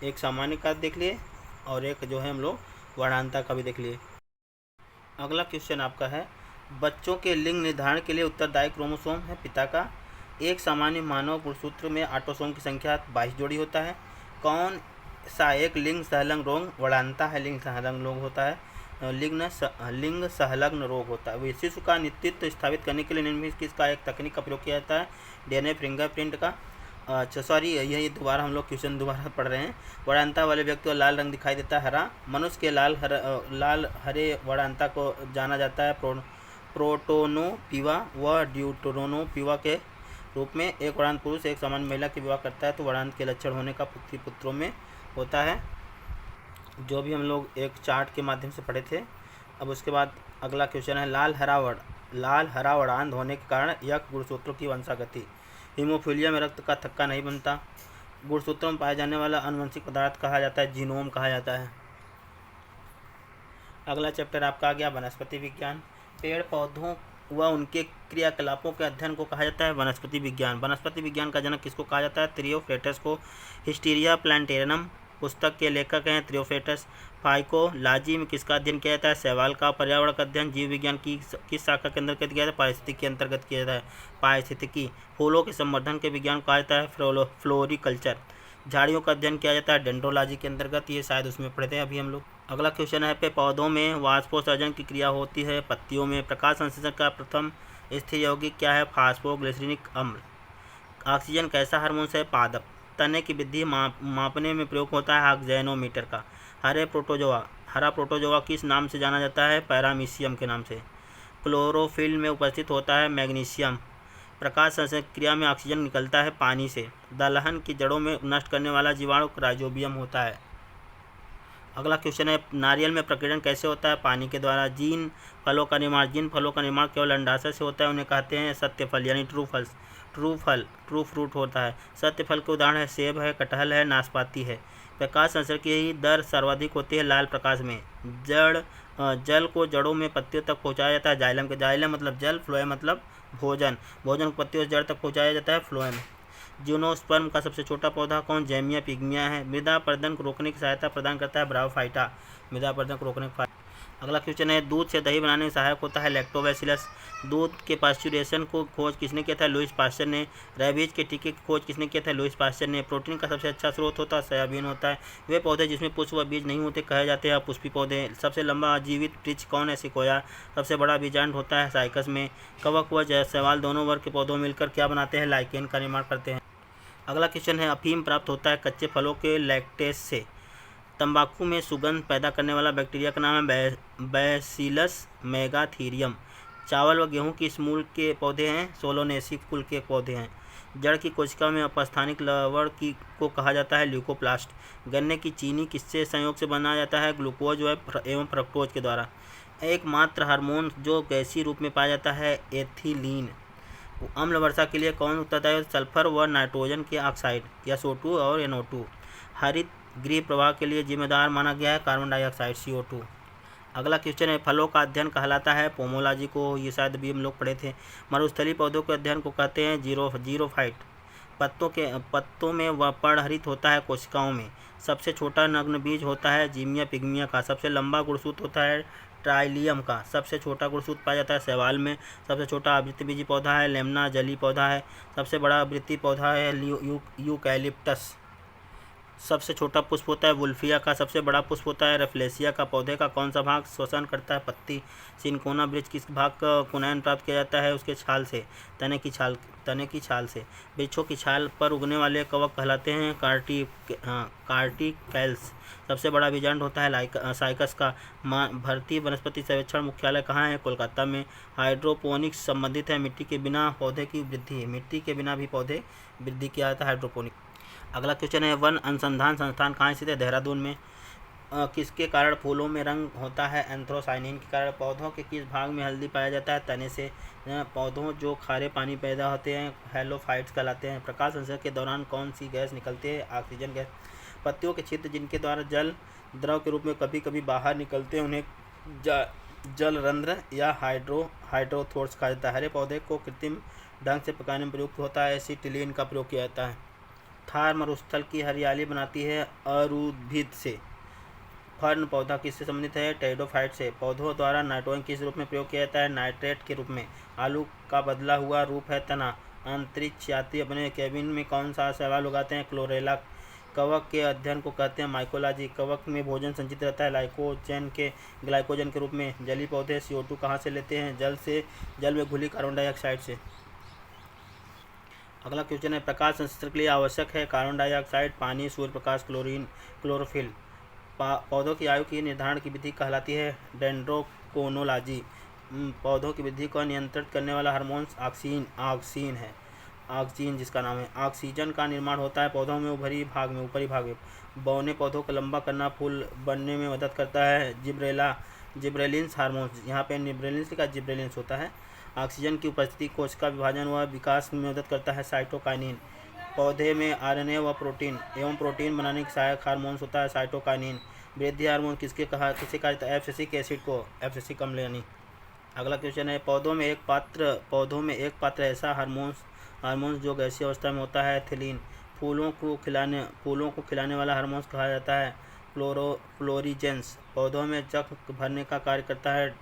एक सामान्य कार्य देख लिए और एक जो है हम लोग वर्णांतता का भी देख लिए। अगला क्वेश्चन आपका है, बच्चों के लिंग निर्धारण के लिए उत्तरदायी क्रोमोसोम है पिता का। एक सामान्य मानव गुणसूत्र में ऑटोसोम की संख्या 22 जोड़ी होता है। कौन सा एक लिंग सहलग्न रोग वर्णांतता है? लिंग सहलग्न रोग होता है, लिंग सहलग्न रोग होता है। शिशु का नेतृत्व स्थापित करने के लिए निम्न में किसका एक तकनीक का प्रयोग किया जाता है? डीएनए फिंगरप्रिंट का। अच्छा सॉरी, यही दोबारा हम लोग क्वेश्चन दोबारा पढ़ रहे हैं। वर्णांतता वाले व्यक्ति को लाल रंग दिखाई देता है हरा। मनुष्य के लाल हरे वर्णांतता को जाना जाता है प्रोटोनोपिवा व ड्यूटेरोनोपिवा के रूप में। एक वर्णांत पुरुष एक सामान्य महिला की विवाह करता है तो वर्णांत के लक्षण होने का पुत्रों में होता है, जो भी हम लोग एक चार्ट के माध्यम से पढ़े थे। अब उसके बाद अगला क्वेश्चन है, लाल हरा वर्णांत होने के कारण यह गुणसूत्रों की वंशागति। हीमोफीलिया में रक्त का थक्का नहीं बनता। गुणसूत्रों में पाया जाने वाला आनुवंशिक पदार्थ कहा जाता है जीनोम कहा जाता है। अगला चैप्टर आपका आ गया वनस्पति विज्ञान। पेड़ पौधों व उनके क्रियाकलापों के अध्ययन को कहा जाता है वनस्पति विज्ञान। वनस्पति विज्ञान का जनक किसको कहा जाता है? थियोफ्रेटस को। हिस्टीरिया प्लांटेरनम पुस्तक के लेखक हैं थियोफ्रेटस। फाइकोलॉजी में किसका अध्ययन किया जाता है? शैवाल का। पर्यावरण का अध्ययन जीव विज्ञान की किस शाखा के अंतर्गत किया जाता है? पारिस्थितिकी के अंतर्गत किया जाता है, पारिस्थितिकी। फूलों के संवर्धन के विज्ञान को कहा जाता है फ्लोरिकल्चर। झाड़ियों का अध्ययन किया जाता है डेंड्रोलॉजी के अंतर्गत, ये शायद उसमें पढ़ते हैं अभी हम लोग। अगला क्वेश्चन है, पे पौधों में वाष्पोत्सर्जन की क्रिया होती है पत्तियों में। प्रकाश संश्लेषण का प्रथम स्थिर यौगिक क्या है? फास्फोग्लिसरिक अम्ल। ऑक्सीजन कैसा हार्मोन है? पादप। तने की वृद्धि मापने में प्रयोग होता है ऑक्जेनोमीटर का। हरा प्रोटोजोआ किस नाम से जाना जाता है? पैरामीशियम के नाम से। क्लोरोफिल में उपस्थित होता है मैग्नीशियम। प्रकाश संश्लेषण क्रिया में ऑक्सीजन निकलता है पानी से। दलहन की जड़ों में नष्ट करने वाला जीवाणु राइजोबियम होता है। अगला क्वेश्चन है, नारियल में प्रकीर्णन कैसे होता है? पानी के द्वारा। जिन फलों का निर्माण केवल अंडाशय से होता है उन्हें कहते हैं सत्य फल यानी ट्रू फ्रूट होता है। सत्य फल के उदाहरण है सेब है, कटहल है, नाशपाती है। प्रकाश संश्लेषण की दर सर्वाधिक होती है लाल प्रकाश में। जल को जड़ों में पत्तियों तक पहुंचाया जाता है जाइलम के। जाइलम मतलब जल, फ्लोएम मतलब भोजन को पत्तियों से जड़ तक पहुंचाया जाता है फ्लोएम। जिम्नोस्पर्म का सबसे छोटा पौधा कौन? जैमिया पिग्मिया है। मृदा अपरदन को रोकने की सहायता प्रदान करता है ब्रायोफाइटा। मृदा अपरदन को रोकने का। अगला क्वेश्चन है, दूध से दही बनाने में सहायक होता है लैक्टोबैसिलस। दूध के पास्चुरेशन को खोज किसने किया था? लुईस पास्चर ने। रेबीज के टीके की खोज किसने किया था? लुईस पास्चर ने। प्रोटीन का सबसे अच्छा स्रोत होता है सोयाबीन होता है। वे पौधे जिसमें पुष्प व बीज नहीं होते कहे जाते हैं अपुष्पी पौधे। सबसे लंबा जीवित वृक्ष कौन है? सिकोया। सबसे बड़ा बीजांड होता है साइकस में। कवक व शैवाल दोनों वर्ग के पौधों मिलकर क्या बनाते हैं? लाइकेन का निर्माण करते हैं। अगला क्वेश्चन है, अफीम प्राप्त होता है कच्चे फलों के लैक्टेस से। तंबाकू में सुगंध पैदा करने वाला बैक्टीरिया का नाम है बैसिलस मेगाथीरियम। चावल व गेहूं की मूल के पौधे हैं सोलोनेसी कुल के पौधे हैं। जड़ की कोशिका में अपस्थानिक लवण को कहा जाता है ल्यूकोप्लास्ट। गन्ने की चीनी किससे संयोग से बनाया जाता है? ग्लूकोज एवं फ्रक्टोज के द्वारा। एकमात्र हार्मोन जो गैसीय रूप में पाया जाता है एथिलीन। अम्ल वर्षा के लिए कौन उत्तरदायी? सल्फर व नाइट्रोजन के ऑक्साइड या SO2 और NO2। हरित गृह प्रवाह के लिए जिम्मेदार माना गया है कार्बन डाइऑक्साइड CO2। अगला क्वेश्चन है, फलों का अध्ययन कहलाता है पोमोलॉजी को। ये शायद भी हम लोग पढ़े थे। मरुस्थलीय पौधों के अध्ययन को कहते हैं जीरोफाइट। पत्तों में वह पर्णहरित होता है कोशिकाओं में। सबसे छोटा नग्न बीज होता है जीमिया पिग्मिया का। सबसे लंबा गुणसूत्र होता है ट्राइलियम का। सबसे छोटा गुणसूत्र पाया जाता है शैवाल में। सबसे छोटा आवृत्तिबीजी पौधा है लेमना जली पौधा है। सबसे बड़ा आवृत्ति पौधा है यूकैलिप्टस। सबसे छोटा पुष्प होता है वुल्फिया का। सबसे बड़ा पुष्प होता है रेफ्लेसिया का। पौधे का कौन सा भाग श्वसन करता है? पत्ती। सिनकोना वृक्ष किस भाग का कुनैन प्राप्त किया जाता है? उसके छाल से, तने की छाल से। वृक्षों की छाल पर उगने वाले कवक कहलाते हैं कार्टिकैल्स। सबसे बड़ा बीजांड होता है साइकस का। भारतीय वनस्पति सर्वेक्षण मुख्यालय कहाँ है? कोलकाता में। हाइड्रोपोनिक्स संबंधित है मिट्टी के बिना पौधे की वृद्धि। मिट्टी के बिना भी पौधे वृद्धि किया जाता है हाइड्रोपोनिक। अगला क्वेश्चन है, वन अनुसंधान संस्थान कहाँ स्थित है? देहरादून में। किसके कारण फूलों में रंग होता है? एंथ्रोसाइनिन के कारण। पौधों के किस भाग में हल्दी पाया जाता है? तने से। पौधों जो खारे पानी पैदा होते हैं हेलोफाइट्स कहलाते हैं। प्रकाश संश्लेषण के दौरान कौन सी गैस निकलती है? Oxygen gas. पत्तियों के छिद्र जिनके द्वारा जल द्रव के रूप में कभी कभी बाहर निकलते हैं उन्हें जल रंध्र या हाइड्रोथोर्स कहा जाता है। हरे पौधे को कृत्रिम ढंग से पकाने में प्रयुक्त होता है एसिटिलीन का प्रयोग किया जाता है। थार मरुस्थल की हरियाली बनाती है अरुद्भिद से। फर्न पौधा किससे संबंधित है? टेरिडोफाइट से। पौधों द्वारा नाइट्रोजन किस रूप में प्रयोग किया जाता है? नाइट्रेट के रूप में। आलू का बदला हुआ रूप है तना। अंतरिक्ष यात्री अपने केबिन में कौन सा शैवाल उगाते हैं? क्लोरेला। कवक के अध्ययन को कहते हैं माइकोलॉजी। कवक में भोजन संचित रहता है ग्लाइकोजन के रूप में। जलीय पौधे CO2 कहाँ से लेते हैं? जल में घुली कार्बन डाइऑक्साइड से। अगला क्वेश्चन है, प्रकाश संश्लेषण के लिए आवश्यक है कार्बन डाइऑक्साइड, पानी, सूर्य प्रकाश, क्लोरोफिल। पौधों की आयु की निर्धारण की विधि कहलाती है डेंड्रोक्रोनोलॉजी। पौधों की वृद्धि को नियंत्रित करने वाला हार्मोन ऑक्सीन है। ऑक्सीजन जिसका नाम है। ऑक्सीजन का निर्माण होता है पौधों में ऊपरी भाग में। बौने पौधों को लंबा करना फूल बनने में मदद करता है जिब्रेलिन्स हार्मोन। यहाँ पे निब्रेलिन्स का जिब्रेलिन्स होता है। ऑक्सीजन की उपस्थिति कोशिका विभाजन व विकास में मदद करता है साइटोकाइनिन। पौधे में RNA व प्रोटीन बनाने के सहायक हार्मोन्स होता है साइटोकाइनिन। वृद्धि हार्मोन किसे कहा जाता है? एब्सिसिक एसिड को, एब्सिसिक अम्ल यानी। अगला क्वेश्चन है, पौधों में एक पात्र ऐसा हार्मोन्स जो गैसीय अवस्था में होता है एथिलीन। फूलों को खिलाने वाला हार्मोन्स कहा जाता है फ्लोरिजेंस। पौधों में जख्म भरने का कार्य करता है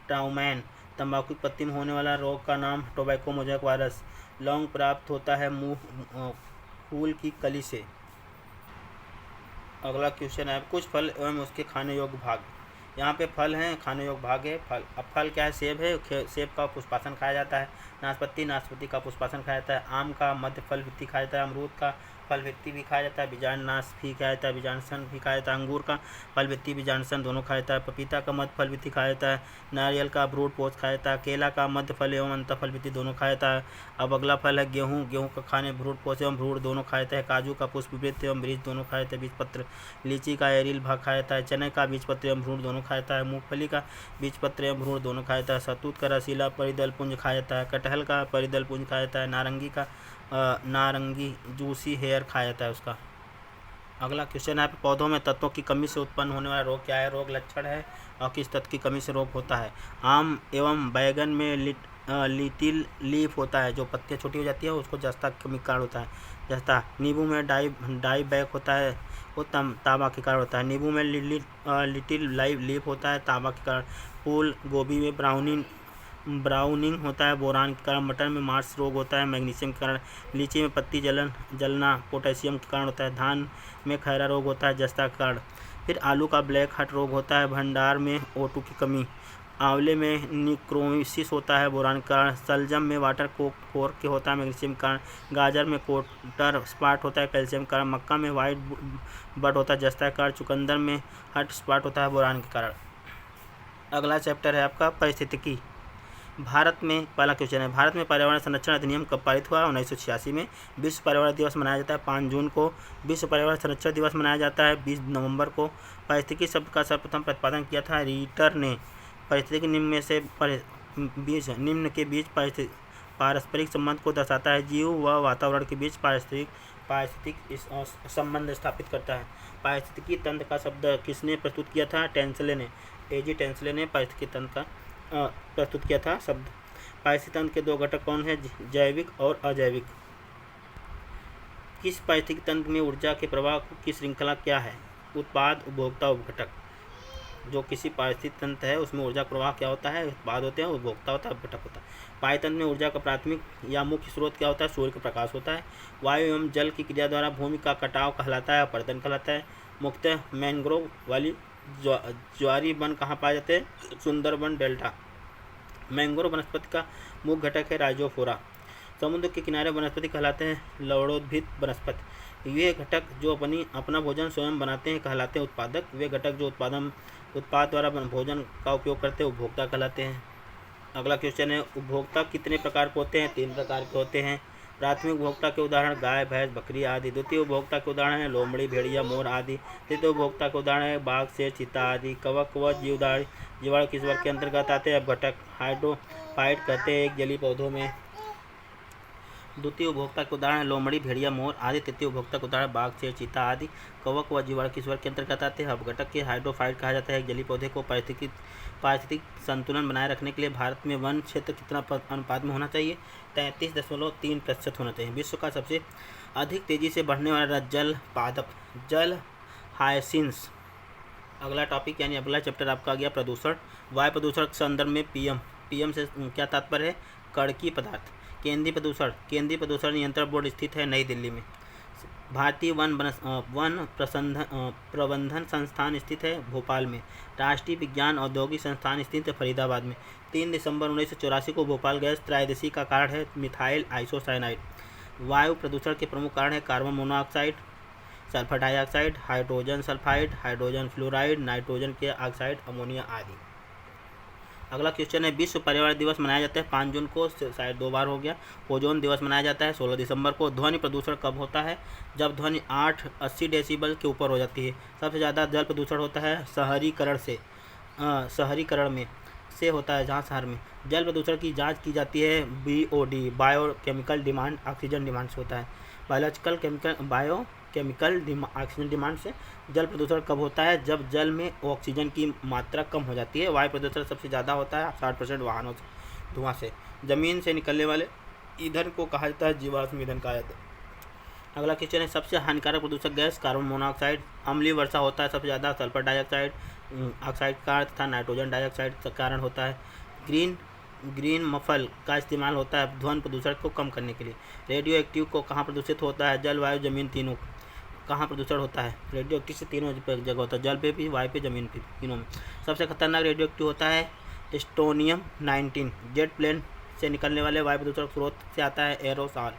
ट्राउमैन। तंबाकू की पत्ती में होने वाला रोग का नाम टोबैको मोज़ेक वायरस। लौंग प्राप्त होता है फूल की कली से। अगला क्वेश्चन है, कुछ फल एवं उसके खाने योग्य भाग। यहाँ पे फल हैं, खाने योग्य भाग है। फल क्या है? सेब है, सेब का पुष्पासन खाया जाता है। नाशपाती का पुष्पासन खाया जाता है। आम का मध्य फल भित्ति खाया जाता है। अमरूद का फल भित्ति भी खाया जाता है। बीजांडनाश भी खाया जाता है, बीजांडसन भी खाया जाता है। अंगूर का फल भित्ति बीजांडसन दोनों खाया जाता है। पपीता का मध्य फल भित्ति खाया जाता है। नारियल का ब्रूड पोष खाया जाता है। केला का मध्य फल एवं अंत फल भित्ति दोनों खाया जाता है। अब अगला फल है गेहूँ का खाने ब्रूड पोष एवं भ्रूण दोनों खाया जाता है। काजू का पुष्प वृत्त एवं बीज दोनों खाया जाता है, बीज पत्र। लीची का एरिल भाग खाया जाता है। चने का बीज पत्र एवं भ्रूण दोनों खाया जाता है। मूंगफली का बीज पत्र एवं भ्रूण दोनों खाया जाता है। शहतूत का रसीला परिदल पुंज खाया जाता है। कटहल का परिदल पुंज खाया जाता है। नारंगी जूसी हेयर खाया जाता है उसका। अगला क्वेश्चन है, पौधों में तत्वों की कमी से उत्पन्न होने वाला रोग क्या है? रोग लक्षण है और किस तत्व की कमी से रोग होता है? आम एवं बैंगन में लिटिल लीफ होता है, जो पत्तियाँ छोटी हो जाती है उसको जस्ता के कमी कारण होता है। जस्ता। नींबू में डाई बैक होता है, वो तांबा के कारण होता है। नींबू में लिटिल लीफ होता है, तांबा के कारण। फूल गोभी में ब्राउनिंग होता है, बोरान के कारण। मटर में मार्स रोग होता है, मैग्नीशियम के कारण। लीची में पत्ती जलना पोटेशियम के कारण होता है। धान में खैरा रोग होता है, जस्ता के कारण। फिर आलू का ब्लैक हट रोग होता है, भंडार में O2 की कमी। आंवले में निक्रोमिसिस होता है, बोरान के कारण। शलजम में वाटर कोर के होता है, मैग्नीशियम के कारण। गाजर में कोटर स्पॉट होता है, कैल्शियम के कारण। मक्का में वाइट बड होता है, जस्ता के कारण। चुकंदर में हट स्पॉट होता है, बोरान के कारण। अगला चैप्टर है आपका पारिस्थितिकी। भारत में पहला क्वेश्चन है, भारत में पर्यावरण संरक्षण अधिनियम कब पारित हुआ? 1986 में। विश्व पर्यावरण दिवस मनाया जाता है 5 जून को। विश्व पर्यावरण संरक्षण दिवस मनाया जाता है 20 नवंबर को। पारिस्थितिकी शब्द का सर्वप्रथम प्रतिपादन किया था रीटर ने। पारिस्थितिकी निम्न के बीच पारस्परिक संबंध को दर्शाता है। जीव व वातावरण के बीच पारिस्थितिक संबंध स्थापित करता है। पारिस्थितिकी तंत्र का शब्द किसने प्रस्तुत किया था? टेंसले ने। A.G. टेंसले ने पारिस्थितिकी तंत्र का प्रस्तुत किया था शब्द। पारिस्थितिक तंत्र के दो घटक कौन है? जैविक और अजैविक। किस पारिस्थितिक तंत्र में ऊर्जा के प्रवाह की श्रृंखला क्या है? उत्पाद, उपभोक्ता, उपघटक। जो किसी पारिस्थितिक तंत्र है उसमें ऊर्जा प्रवाह क्या होता है? उत्पाद होते हैं, उपभोक्ता होता है, उपघटक होता है। पारितंत्र में ऊर्जा का प्राथमिक या मुख्य स्रोत क्या होता है? सूर्य का प्रकाश होता है। वायु एवं जल की क्रिया द्वारा भूमि का कटाव कहलाता है, अपरदन कहलाता है। मुख्यतः मैंग्रोव वाली ज्वारी वन कहाँ पाए जाते हैं? सुंदरबन डेल्टा। मैंग्रोव वनस्पति का मुख्य घटक है राइजोफोरा। समुद्र के किनारे वनस्पति कहलाते हैं लवणोद्भिद वनस्पति। वे घटक जो अपना भोजन स्वयं बनाते हैं कहलाते हैं उत्पादक। वे घटक जो उत्पाद द्वारा भोजन का उपयोग करते हैं उपभोक्ता कहलाते हैं। अगला क्वेश्चन है, उपभोक्ता कितने प्रकार के होते हैं? 3 प्रकार के होते हैं। प्राथमिक उपभोक्ता के उदाहरण गाय, भैंस, बकरी आदि। द्वितीय उपभोक्ता के उदाहरण हैं लोमड़ी, भेड़िया, मोर आदि। तृतीय उपभोक्ता के उदाहरण हैं बाघ, शेर, चीता आदि। कवक व जीवाणु किस वर्ग के अंतर्गत आते हैं? अपघटक। हाइड्रोफाइट कहते हैं एक जलीय पौधों में। द्वितीय उपभोक्ता के उदाहरण लोमड़ी, भेड़िया, मोर आदि। तृतीय उपभोक्ता के उदाहरण बाघ, शेर, चीता आदि। कवक व जीवाणु किस वर्ग के अंतर्गत आते हैं? अपघटक के। हाइड्रोफाइट कहा जाता है एक जलीय पौधे को। पारिस्थितिक संतुलन बनाए रखने के लिए भारत में वन क्षेत्र कितना अनुपात में होना चाहिए? 33.3% होना चाहिए। विश्व का सबसे अधिक तेजी से बढ़ने वाला जल पादप जल हायसिंस। अगला टॉपिक यानी अगला चैप्टर आपका आ गया प्रदूषण। वायु प्रदूषण के संदर्भ में पीएम से क्या तात्पर्य है? कड़की पदार्थ। केंद्रीय प्रदूषण नियंत्रण बोर्ड स्थित है नई दिल्ली में। भारतीय वन प्रबंधन संस्थान स्थित है भोपाल में। राष्ट्रीय विज्ञान औद्योगिक संस्थान स्थित है फरीदाबाद में। 3 दिसंबर 1984 को भोपाल गैस त्रायोदशी का कारण है मिथाइल आइसोसाइनाइड। वायु प्रदूषण के प्रमुख कारण है carbon monoxide, sulphur dioxide, hydrogen sulphide, hydrogen fluoride, nitrogen के ऑक्साइड, अमोनिया आदि। अगला क्वेश्चन है विश्व पर्यावरण दिवस मनाया जाता है 5 जून को, शायद 2 बार हो गया। ओजोन दिवस मनाया जाता है 16 दिसंबर को। ध्वनि प्रदूषण कब होता है? जब ध्वनि 80 डेसिबल के ऊपर हो जाती है। सबसे ज़्यादा जल प्रदूषण होता है शहरीकरण में से होता है, जहाँ शहर में। जल प्रदूषण की जांच की जाती है BOD biochemical demand oxygen demand से होता है। बायोकेमिकल ऑक्सीजन डिमांड से। जल प्रदूषण कब होता है? जब जल में ऑक्सीजन की मात्रा कम हो जाती है। वायु प्रदूषण सबसे ज़्यादा होता है 60% वाहनों से धुआं से। जमीन से निकलने वाले ईंधन को कहा जाता है जीवाश्म ईंधन कहा जाता है। अगला क्वेश्चन है सबसे हानिकारक प्रदूषक गैस कार्बन मोनोऑक्साइड। अम्लीय वर्षा होता है सबसे ज़्यादा सल्फर डाइऑक्साइड ऑक्साइड का तथा नाइट्रोजन डाइऑक्साइड का कारण होता है। ग्रीन मफल का इस्तेमाल होता है ध्वनि प्रदूषण को कम करने के लिए। रेडियो एक्टिव को कहाँ प्रदूषित होता है? जल, वायु, जमीन तीनों। कहाँ प्रदूषण होता है? रेडियो एक्टिव से तीनों जगह होता है, जल पे भी, वायु पे, जमीन पे, तीनों में। सबसे खतरनाक रेडियो एक्टिव होता है स्टोनियम 19। जेट प्लेन से निकलने वाले वायु प्रदूषण स्रोत से आता है एरोसॉल।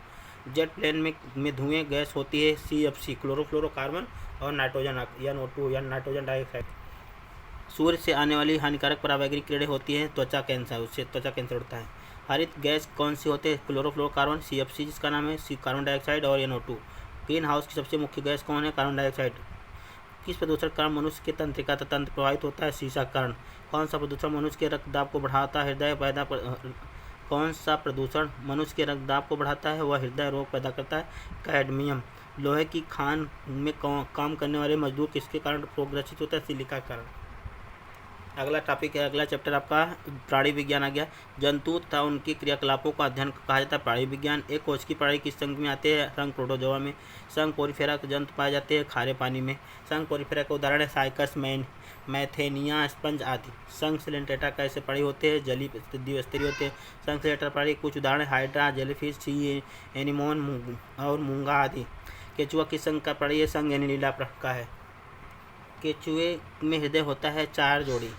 जेट प्लेन में धुएं गैस होती है CFC क्लोरोफ्लोरोकार्बन और नाइट्रोजन NO2 या नाइट्रोजन डाइऑक्साइड। सूर्य से आने वाली हानिकारक पराबैंगनी किरणें होती हैं त्वचा कैंसर, उससे त्वचा कैंसर होता है। हरित गैस कौन सी होते हैं? क्लोरोफ्लोरोकार्बन CFC जिसका नाम है, कार्बन डाइऑक्साइड और NO2। ग्रीन हाउस की सबसे मुख्य गैस कौन है? Carbon dioxide. किस प्रदूषण का कारण मनुष्य के तंत्रिका तंत्र प्रभावित होता है? शीशा कारण। कौन सा प्रदूषण मनुष्य के रक्तदाब को बढ़ाता है? कौन सा प्रदूषण मनुष्य के रक्तदाब को बढ़ाता है वह हृदय रोग पैदा करता है? कैडमियम। लोहे की खान में काम करने वाले मजदूर किसके कारण रोगग्रसित होता है? सिलिका के कारण। अगला टॉपिक है, अगला चैप्टर आपका प्राणी विज्ञान आ गया। जंतु तथा उनके क्रियाकलापों का अध्ययन कहा जाता है प्राणी विज्ञान। एक कोश की प्राणी किस संघ में आते हैं? संघ प्रोटोजोआ में। संघ पोरिफेरा के जंतु पाए जाते हैं खारे पानी में। संघ पोरिफेरा के उदाहरण है साइकस, मैथेनिया, स्पंज आदि। संघ सिलेंट्रेटा कैसे प्राणी होते हैं? जलीय द्विस्तरीय होते हैं। संघ सिलेंट्रेटा प्राणी कुछ उदाहरण हाइड्रा, जेलीफिश, सी एनीमोन और मूंगा आदि। केचुआ किस संघ का प्राणी है? संघ एनिलिडा का है। केचुए में हृदय होता है 4 जोड़ी।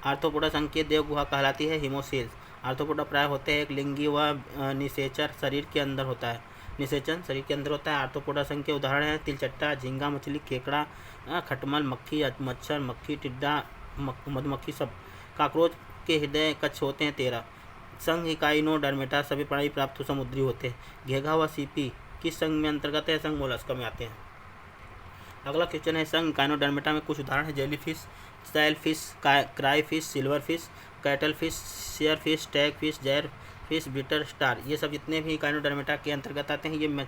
आर्थ्रोपोडा संघ की देव गुहा कहलाती है हिमोसेल्स। आर्थ्रोपोडा प्राय होते हैं एक लिंगी व निषेचन शरीर के अंदर होता है। आर्थ्रोपोडा संघ के उदाहरण हैं तिलचट्टा, झींगा मछली, केकड़ा, खटमल, मक्खी, मच्छर, मक्खी, टिड्डा, मधुमक्खी सब। कॉकरोच के हृदय कक्ष होते हैं 13। संघ इकाइनोडर्मेटा सभी प्राणी प्राप्त समुद्री होते हैं। घेघा व सीपी किस संघ में अंतर्गत है? संघ मोलस्का में आते हैं। अगला क्वेश्चन है संघ इकाइनोडर्मेटा में कुछ उदाहरण है जेलीफिश, सेलफिश, क्राईफिश, सिल्वरफिश, कैटलफिश, शेयरफिश, टैगफिश, जैरफिश, ब्रिटर स्टार। ये सब जितने भी इकाइनोडर्मेटा के अंतर्गत आते हैं ये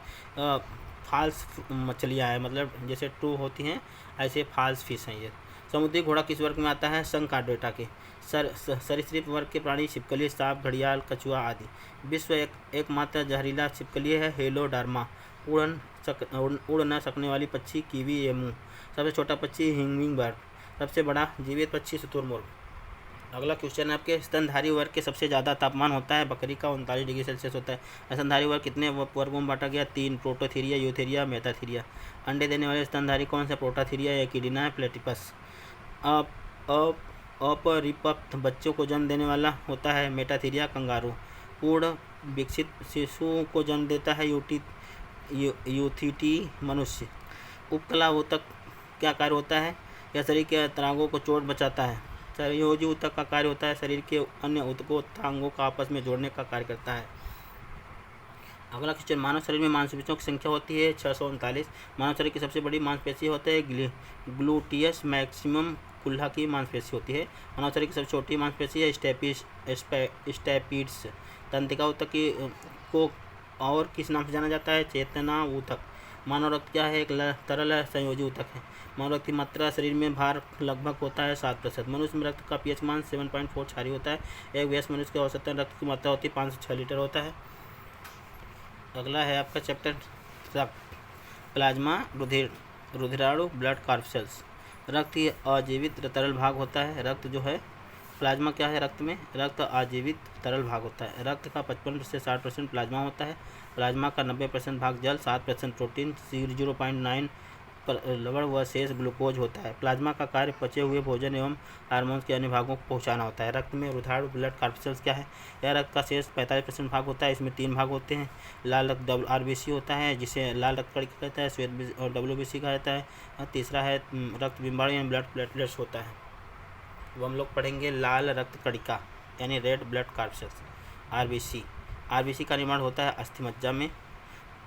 फाल्स मछलियाँ हैं, मतलब जैसे ट्रू होती हैं ऐसे फाल्स फिश हैं ये। समुद्री घोड़ा किस वर्ग में आता है? संघ कार्डेटा के। सरीसृप वर्ग के प्राणी छिपकली, सांप, घड़ियाल, कछुआ आदि। विश्व एकमात्र जहरीला छिपकली है हेलोडर्मा। उड़ न सकने वाली पक्षी कीवी एमू। सबसे छोटा पक्षी हिमिंग बर्ड। सबसे बड़ा जीवित पक्षी शुतुरमुर्ग। अगला क्वेश्चन है आपके स्तनधारी वर्ग के सबसे ज़्यादा तापमान होता है बकरी का 39 डिग्री सेल्सियस होता है। स्तनधारी वर्ग कितने वर्गों में बांटा गया? 3। Prototheria, Eutheria, Metatheria. अंडे देने वाले स्तनधारी कौन से? प्रोटाथीरिया, एकिडना, प्लेटिपस। अपरिपक्व बच्चों को जन्म देने वाला होता है मेटाथीरिया, कंगारू। पूर्ण विकसित शिशु को जन्म देता है यूथिटी, मनुष्य। उपकला ऊतक क्या कार्य होता है? यह शरीर के अंगांगों को चोट बचाता है। संयोजी ऊतक का कार्य होता है शरीर के अन्य ऊतकों तथा अंगों का आपस में जोड़ने का कार्य करता है। अगला क्वेश्चन, मानव शरीर में मांसपेशियों की संख्या होती है 639। मानव शरीर की सबसे बड़ी मांसपेशी होती है ग्लूटियस मैक्सिमम कुल्ला की मांसपेशी होती है। मानव शरीर की सबसे छोटी मांसपेशी है स्टेपिड्स। तंत्रिका ऊतक की को और किस नाम से जाना जाता है? चेतना ऊतक। मानव रक्त क्या है? एक तरल संयोजी ऊतक है। मानव रक्त की मात्रा शरीर में भार लगभग होता है 7%। मनुष्य में रक्त का पीएच मान 7.4 क्षारीय होता है। एक वयस्क मनुष्य के औसतन रक्त की मात्रा होती है 5 से 6 लीटर होता है। अगला है आपका चैप्टर रक्त, प्लाज्मा, रुधिराणु, ब्लड कार्पसेल्स। रक्त ये अजीवित तरल भाग होता है। रक्त जो है, प्लाज्मा क्या है? रक्त में रक्त अजीवित तरल भाग होता है। रक्त का 55 से 60% प्लाज्मा होता है। प्लाज्मा का 90% भाग जल, 7% प्रोटीन, 0.9 लवण व शेष ग्लूकोज होता है। प्लाज्मा का कार्य पचे हुए भोजन एवं हार्मोन्स के अन्य भागों को पहुंचाना होता है। रक्त में रुधिराणु, ब्लड कार्पसेल्स क्या है? यह रक्त का शेष 45% भाग होता है। इसमें 3 भाग होते हैं। लाल रक्त RBC होता है, जिसे लाल रक्त कणिका कहता है। श्वेत और WBC कहा जाता है। और तीसरा है रक्त बिम्बाणु यानी ब्लड प्लेटलेट्स होता है। वो हम लोग पढ़ेंगे लाल रक्त कणिका यानी रेड ब्लड कार्पसेल्स, RBC का निर्माण होता है अस्थि मज्जा में।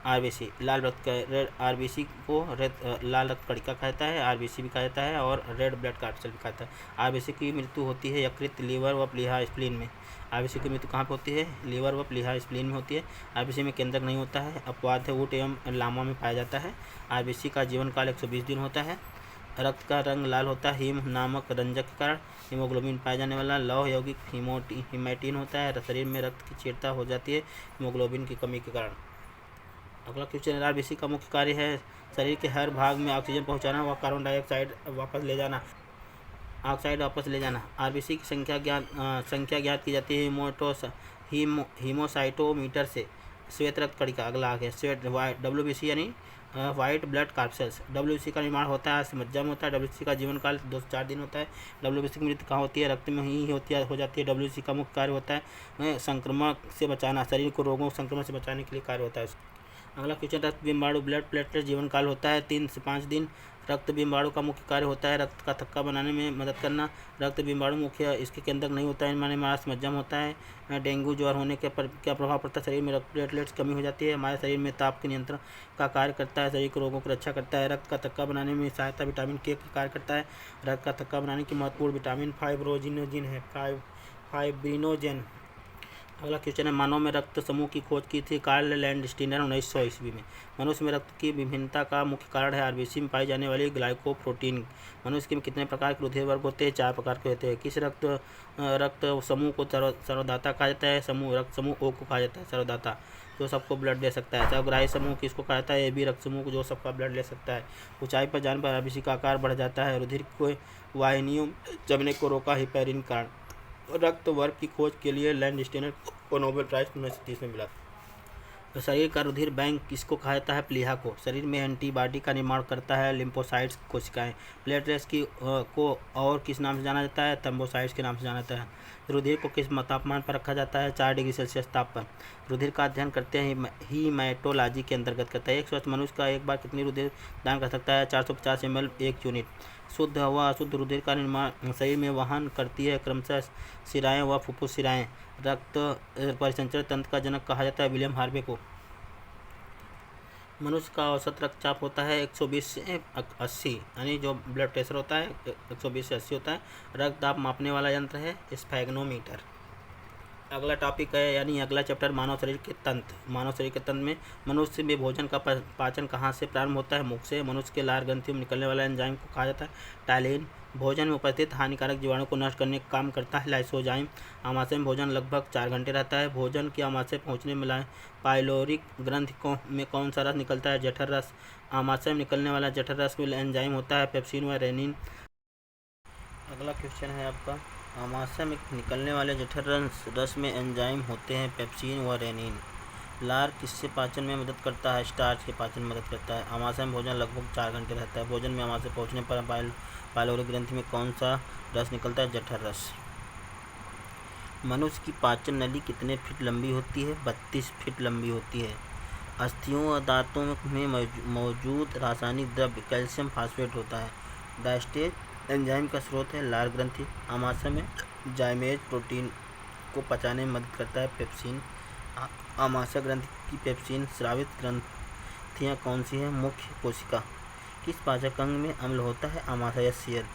लाल रक्त रेड RBC को लाल रक्त कणिका कहता है, RBC भी कहा जाता है और रेड ब्लड कार्पसेल भी कहता है। RBC की मृत्यु होती है यकृत, लीवर व प्लीहा स्प्लीन में। RBC की मृत्यु कहाँ पर होती है? लीवर व प्लीहा स्प्लीन में होती है। RBC में केंद्रक नहीं होता है, अपवाद है ऊँट एवं लामा में पाया जाता है। RBC का जीवन काल 120 दिन होता है। रक्त का रंग लाल होता है हीम नामक रंजक के कारण। हीमोग्लोबिन पाया जाने वाला लौह यौगिक हीमैटिन होता है। शरीर में रक्त की छीरता हो जाती है हीमोग्लोबिन की कमी के कारण। अगला क्वेश्चन है, RBC का मुख्य कार्य है शरीर के हर भाग में ऑक्सीजन पहुंचाना व कार्बन डाइऑक्साइड वापस ले जाना। RBC की संख्या ज्ञात की जाती है हीमोसाइटोमीटर से। श्वेत रक्त कणिका, अगला आ गया श्वेत WBC यानी वाइट ब्लड कार्पसेल्स। WBC का निर्माण होता है अस्थि मज्जा में होता है। WBC का जीवन काल 2 से 4 दिन होता है। WBC की मृत्यु कहाँ होती है? रक्त में ही हो जाती है। WBC का मुख्य कार्य होता है संक्रमण से बचाना, शरीर को रोगों संक्रमण से बचाने के लिए कार्य होता है। अगला क्वेश्चन, रक्त बिम्बाणु, ब्लड प्लेटलेट जीवन काल होता है 3 से 5 दिन। रक्त बिम्बाणु का मुख्य कार्य होता है रक्त का थक्का बनाने में मदद करना। रक्त बिम्बाणु मुख्य इसके केंद्रक नहीं होता है, माने मास मज्जा में होता है। डेंगू ज्वर होने के पर क्या प्रभाव पड़ता है? शरीर में रक्त प्लेटलेट्स कमी हो जाती है। हमारे शरीर में ताप के नियंत्रण का कार्य करता है। शरीर के रोगों की रक्षा करता है। रक्त का थक्का बनाने में सहायता विटामिन K का कार्य करता है। रक्त का थक्का बनाने की महत्वपूर्ण विटामिन फाइब्रिनोजेन है। अगला क्वेश्चन है, मानव में रक्त समूह की खोज की थी कार्ल लैंडस्टीनर 1900 ईस्वी में। मनुष्य में रक्त की विभिन्नता का मुख्य कारण है RBC में पाई जाने वाली ग्लाइकोप्रोटीन। मनुष्य में कितने प्रकार के रुधिर वर्ग होते हैं? 4 प्रकार के होते हैं। किस रक्त समूह को सर्वदाता कहा जाता है? रक्त समूह O को कहा जाता है सर्वदाता, जो सबको ब्लड दे सकता है। सर्वग्राही समूह किसको कहा जाता है? AB रक्त समूह, जो सबका ब्लड ले सकता है। ऊंचाई पर जाने पर RBC का आकार बढ़ जाता है। रुधिर को वाहिनियों जमने को रोका हिपैरिन कारण। रक्त वर्ग की खोज के लिए लैंडस्टीनर को नोबेल प्राइज 1930 में मिला। तो शरीर का रुधिर बैंक किसको कहा जाता है? प्लीहा को। शरीर में एंटीबॉडी का निर्माण करता है लिम्फोसाइट्स कोशिकाएं। प्लेटलेट्स को और किस नाम से जाना जाता है? थ्रोम्बोसाइट्स के नाम से जाना जाता है। रुधिर को किस तापमान पर रखा जाता है? 4 डिग्री सेल्सियस ताप पर। रुधिर का अध्ययन करते हैं हीमैटोलॉजी के अंतर्गत करता है। एक स्वस्थ मनुष्य का एक बार कितनी रुधिर दान कर सकता है? 450 ml 1 यूनिट। शुद्ध व अशुद्ध रुधिर का निर्माण शरीर में वहन करती है क्रमशः शिराएं व फुफ्फुस शिराएं। रक्त परिसंचरण तंत्र का जनक कहा जाता है विलियम हार्वे को। मनुष्य का औसत रक्तचाप होता है 120 से 80, यानी जो ब्लड प्रेशर होता है 120 से 80 होता है। रक्तदाब मापने वाला यंत्र है स्फेग्नोमीटर। अगला टॉपिक है यानी अगला चैप्टर मानव शरीर के तंत्र। मानव शरीर के तंत्र में मनुष्य में भोजन का पाचन कहाँ से प्रारंभ होता है? मुख से। मनुष्य के लार ग्रंथियों में निकलने वाला एंजाइम को कहा जाता है टाइलिन। भोजन में उपस्थित हानिकारक जीवाणु को नष्ट करने का काम करता है लाइसोजाइम। आमाशय में भोजन लगभग 4 घंटे रहता है। भोजन की आमाशय पहुँचने में पाइलोरिक ग्रंथि में कौन सा रस निकलता है? जठर रस। आमाशय में निकलने वाला जठर रस में एंजाइम होता है पेप्सिन व रेनिन। अगला क्वेश्चन है आपका, आमाशय में निकलने वाले जठर रस में एंजाइम होते हैं पेप्सिन व रेनिन। लार किससे पाचन में मदद करता है? स्टार्च के पाचन में मदद करता है। आमाशय में भोजन लगभग 4 घंटे रहता है। भोजन में आमाशय पहुँचने पर पाइलोरिक ग्रंथि में कौन सा रस निकलता है? जठर रस। मनुष्य की पाचन नली कितने फीट लंबी होती है? 32 फीट लंबी होती है। अस्थियों और दांतों में मौजूद रासायनिक द्रव्य कैल्शियम फास्फेट होता है। डायस्टेज एंजाइम का स्रोत है लार ग्रंथि। आमाशय में जाइमेज प्रोटीन को पचाने में मदद करता है पेप्सिन। आमाशय ग्रंथि की पेप्सिन स्रावित ग्रंथियाँ कौन सी है? मुख्य कोशिका। किस पाचक अंग में अम्ल होता है? आमाशय सीएल।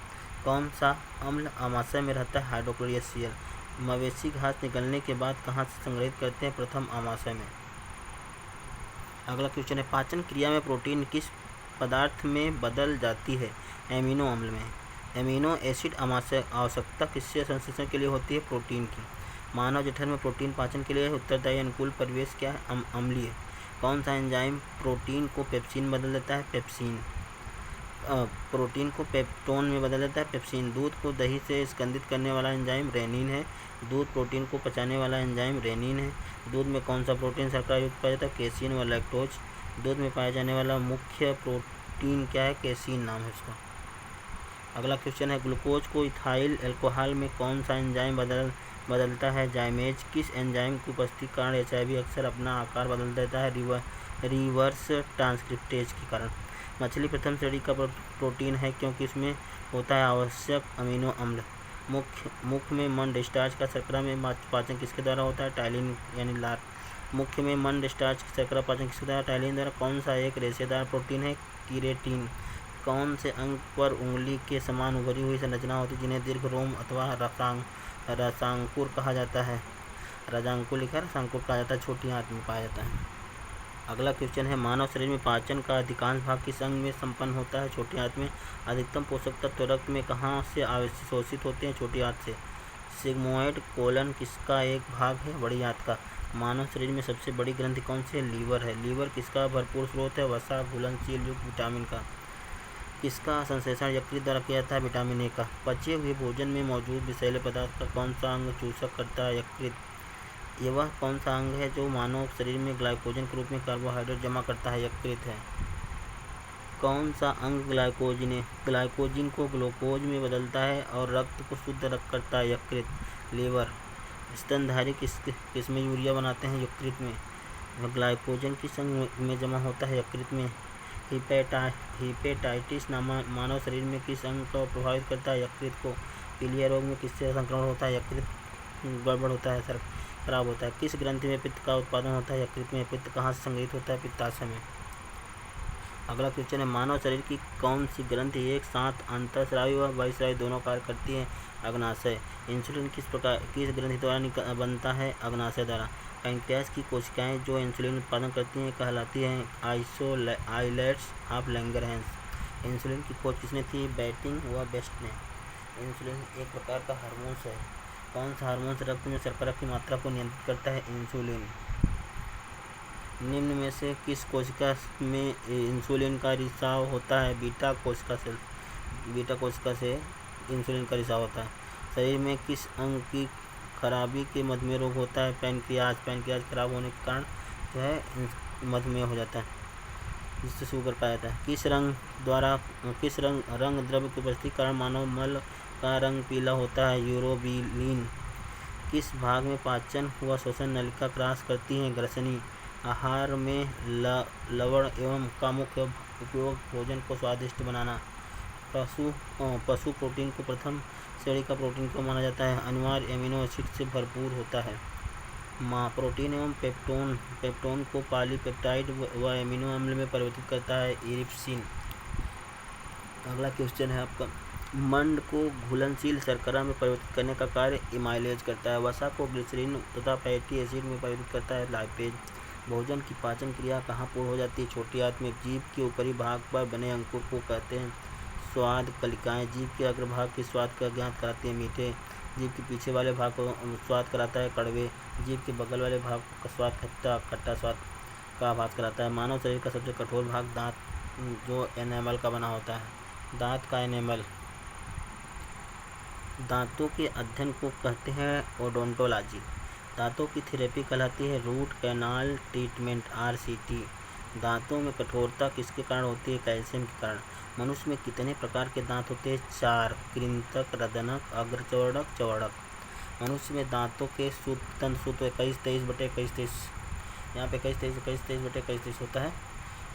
कौन सा अम्ल आमाशय में रहता है? Hydrochloric CL. मवेशी घास निकलने के बाद कहाँ से संग्रहित करते हैं? प्रथम आमाशय में। अगला क्वेश्चन है, पाचन क्रिया में प्रोटीन किस पदार्थ में बदल जाती है? एमिनो अम्ल में। एमिनो एसिड आमाशय आवश्यकता किससे संश्लेषण के लिए होती है? प्रोटीन की। मानव जठर में प्रोटीन पाचन के लिए उत्तरदायी अनुकूल परिवेश क्या है? अम्लीय। कौन सा एंजाइम प्रोटीन को पेप्सिन बदल देता है? पेप्सिन। प्रोटीन को पेप्टोन में बदल देता है? पेप्सिन। दूध को दही से स्कंदित करने वाला एंजाइम रेनिन है। दूध प्रोटीन को पचाने वाला एंजाइम रेनिन है। दूध में कौन सा प्रोटीन शर्करा युक्त पाया जाता है? केसिन व लैक्टोज। दूध में पाया जाने वाला मुख्य प्रोटीन क्या है? केसिन नाम है उसका। अगला क्वेश्चन है, ग्लूकोज को इथाइल अल्कोहल में कौन सा एंजाइम बदलता है? जाइमेज। किस एंजाइम की उपस्थिति के कारण HIV अक्सर अपना आकार बदल देता है? रिवर्स ट्रांसक्रिप्टेज के कारण। मछली प्रथम श्रेणी का प्रोटीन है क्योंकि इसमें होता है आवश्यक अमीनो अम्ल। मुख्य में मंड स्टार्च का शर्करा में पाचन किसके द्वारा होता है? टाइलिन यानी लार। मुख्य में मंड स्टार्च शर्करा पाचन किसके द्वारा? टाइलिन द्वारा। कौन सा एक रेशेदार प्रोटीन है? कीरेटिन। कौन से अंग पर उंगली के समान उभरी हुई संरचना होती है जिन्हें दीर्घ रोम अथवा रसांकुर कहा जाता है? रजांकुर लिखा है, रसांकुर कहा जाता है। छोटी आंत में पाया जाता है। अगला क्वेश्चन है, मानव शरीर में पाचन का अधिकांश भाग किस अंग में संपन्न होता है? छोटी आंत में। अधिकतम पोषक तत्व रक्त में कहाँ से अवशोषित होते हैं? छोटी आंत से। सिग्मोइड कोलन किसका एक भाग है? बड़ी आंत का। मानव शरीर में सबसे बड़ी ग्रंथि कौन सी है? लीवर है। लीवर किसका भरपूर स्रोत है? वसा घुलनशील युक्त विटामिन का। किसका संश्लेषण यकृत द्वारा किया जाता है? विटामिन ए का। पचे हुए भोजन में मौजूद विषैले पदार्थ का कौन सा अंग चूषक करता है? यकृत। यह वह कौन सा अंग है जो मानव शरीर में ग्लाइकोजन के रूप में कार्बोहाइड्रेट जमा करता है? यकृत है। कौन सा अंग ग्लाइकोजन को ग्लूकोज में बदलता है और रक्त को शुद्ध करता है? यकृत। लीवर। स्तनधारी किसमें यूरिया बनाते हैं? यकृत में। ग्लाइकोजन किस अंग में जमा होता है? यकृत में। हिपेटाइटिस मानव शरीर में किस अंग को प्रभावित करता है? यकृत को। पीलिया रोग में किससे संक्रमण होता है? यकृत गड़बड़ होता है, खराब होता है। किस ग्रंथि में पित्त का उत्पादन होता है? यकृत में। पित्त कहाँ से संग्रहित होता है? पित्ताशय में। अगला क्वेश्चन है, मानव शरीर की कौन सी ग्रंथि एक साथ अंतःस्रावी व बहिःस्रावी दोनों कार्य करती है? अग्नाशय। इंसुलिन किस ग्रंथि द्वारा बनता है? अग्नाशय द्वारा। पैंक्रियास की कोशिकाएं जो इंसुलिन उत्पादन करती हैं कहलाती हैं आइलेट्स ऑफ लैंगरहैंस। इंसुलिन की खोज किसने की? बैटिंग व बेस्ट ने। इंसुलिन एक प्रकार का हार्मोन्स है। कौन सा हार्मोन्स रक्त में शर्करा की मात्रा को नियंत्रित करता है? इंसुलिन। निम्न में से किस कोशिका में इंसुलिन का रिसाव होता है? बीटा कोशिका से इंसुलिन का रिसाव होता है। शरीर में किस अंग की खराबी के मधुमेह रोग होता है? पैनक्रियाज खराब होने के कारण जो है मधुमेह हो जाता है, जिससे शुगर पाया जाता है। किस रंग द्रव्य की उपस्थिति के कारण मानव मल का रंग पीला होता है? यूरोबिलिन। किस भाग में पाचन व श्वसन नलिका क्रॉस करती हैं? ग्रसनी। आहार में लवण एवं का मुख्य उपयोग भोजन को स्वादिष्ट बनाना। पशु प्रोटीन को प्रथम श्रेणी का प्रोटीन क्यों माना जाता है? अनिवार्य एमिनो एसिड से भरपूर होता है। प्रोटीन एवं पेप्टोन को पॉलीपेप्टाइड व एमिनो अम्ल में परिवर्तित करता है इरिप्सिन। अगला क्वेश्चन है आपका, मंड को घुलनशील शर्करा में परिवर्तित करने का कार्य एमाइलेज करता है। वसा को ग्लिसरीन तथा फैटी एसिड में परिवर्तित करता है लाइपेज। भोजन की पाचन क्रिया कहाँ पूर्ण हो जाती है? छोटी आंत में। जीभ के ऊपरी भाग पर बने अंकुर को कहते हैं स्वाद कलिकाएँ। जीभ के अग्रभाग के स्वाद का ज्ञात कराती है मीठे। जीभ के पीछे वाले भाग को स्वाद कराता है कड़वे। जीभ के बगल वाले भाग का स्वाद खट्टा स्वाद का आभास कराता है। मानव शरीर का सबसे कठोर भाग दांत जो एनेमल का बना होता है। दांत का एनेमल। दांतों के अध्ययन को कहते हैं ओडोंटोलॉजी। दांतों की थेरेपी कहलाती है रूट कैनाल ट्रीटमेंट RCT। दांतों में कठोरता किसके कारण होती है? कैल्शियम के कारण। मनुष्य में कितने प्रकार के दांत होते हैं? 4। कृंतक, रदनक, अग्रचौड़क, चौड़क। मनुष्य में दांतों के तंत्र सूत्र 21-23/21-23, यहाँ पे 21-23/21-23 होता है।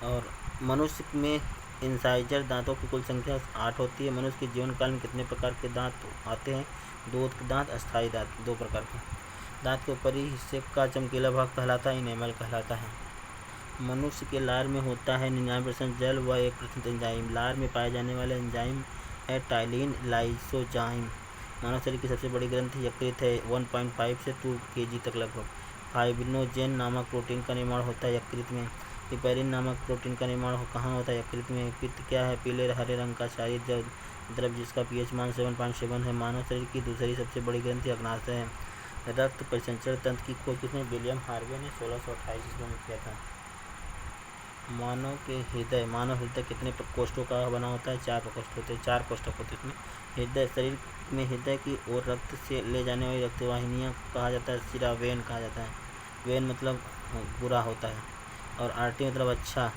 और मनुष्य में इंसाइजर दांतों की कुल संख्या 8 होती है। मनुष्य के जीवन काल में कितने प्रकार के दांत आते हैं? 2 दांत, अस्थायी दांत 2 प्रकार के। दांत के ऊपरी हिस्से का चमकीला भाग कहलाता है इनेमल कहलाता है। मनुष्य के लार में होता है 99% जल व 1% एंजाइम। लार में पाए जाने वाले एंजाइम है टाइलिन लाइसोजाइम। मानव शरीर की सबसे बड़ी ग्रंथि यकृत है। 1.5 से 2 kg तक लगभग। फाइब्रिनोजेन नामक प्रोटीन का निर्माण होता है यकृत में। हिपैरिन नामक प्रोटीन का निर्माण कहाँ होता है? यकृत में। पित्त क्या है? पीले हरे रंग का क्षारीय द्रव जिसका pH मान 7.7 है। मानव शरीर की दूसरी सबसे बड़ी ग्रंथि अग्नाशय है। रक्त परिसंचरण तंत्र की खोज किसने? विलियम हार्वे ने 1628 ईस्वी में किया था। मानव हृदय कितने प्रकोष्ठों का बना होता है? 4 प्रकोष्ठ होते हैं, 4 कोष्ठक होते हैं इसमें। हृदय शरीर में हृदय की ओर रक्त से ले जाने वाली रक्तवाहिनियाँ कहा जाता है सिरा, वेन कहा जाता है। वेन मतलब बुरा होता है और आर्टरी मतलब अच्छा।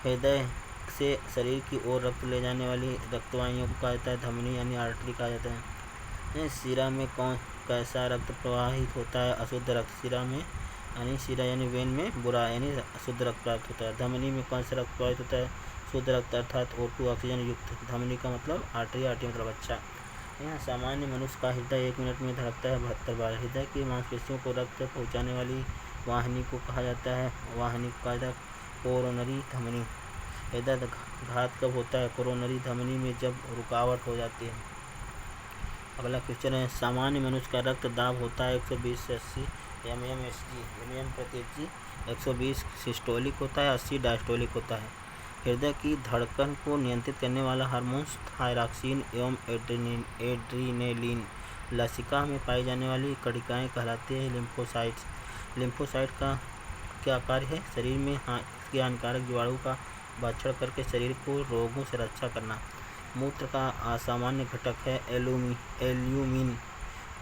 हृदय से शरीर की ओर रक्त ले जाने वाली रक्तवाहिनियों को कहा जाता है धमनी यानी आर्टरी कहा जाता है। सिरा में कैसा रक्त प्रवाहित होता है? अशुद्ध रक्त। सिरा में यानी सिरा यानी वेन में बुरा यानी शुद्ध रक्त प्राप्त होता है। धमनी में कौन सा रक्त प्रवाहित होता है? शुद्ध रक्त अर्थात O2 ऑक्सीजन युक्त। धमनी का मतलब आर्टरी, आर्टरी मतलब अच्छा। यहाँ सामान्य मनुष्य का हृदय 1 मिनट में धड़कता है 72 बार। हृदय की मांसपेशियों को रक्त पहुँचाने वाली वाहिनी को कहा जाता है कोरोनरी धमनी। हृदय घात कब होता है? कोरोनरी धमनी में जब रुकावट हो जाती है। अगला क्वेश्चन है, सामान्य मनुष्य का रक्त दाब होता है 120 से 80 mm प्रति Hg। 120 सिस्टोलिक होता है, 80 डायस्टोलिक होता है। हृदय की धड़कन को नियंत्रित करने वाला हार्मोन्स थायरॉक्सिन एवं एड्रीनेलिन। लसिका में पाई जाने वाली कणिकाएँ कहलाती हैं लिम्फोसाइट्स। लिम्फोसाइट का क्या कार्य है? शरीर में के हानिकारक जीवाणु का भक्षण करके शरीर को रोगों से रक्षा करना। मूत्र का असामान्य घटक है एल्यूमिन।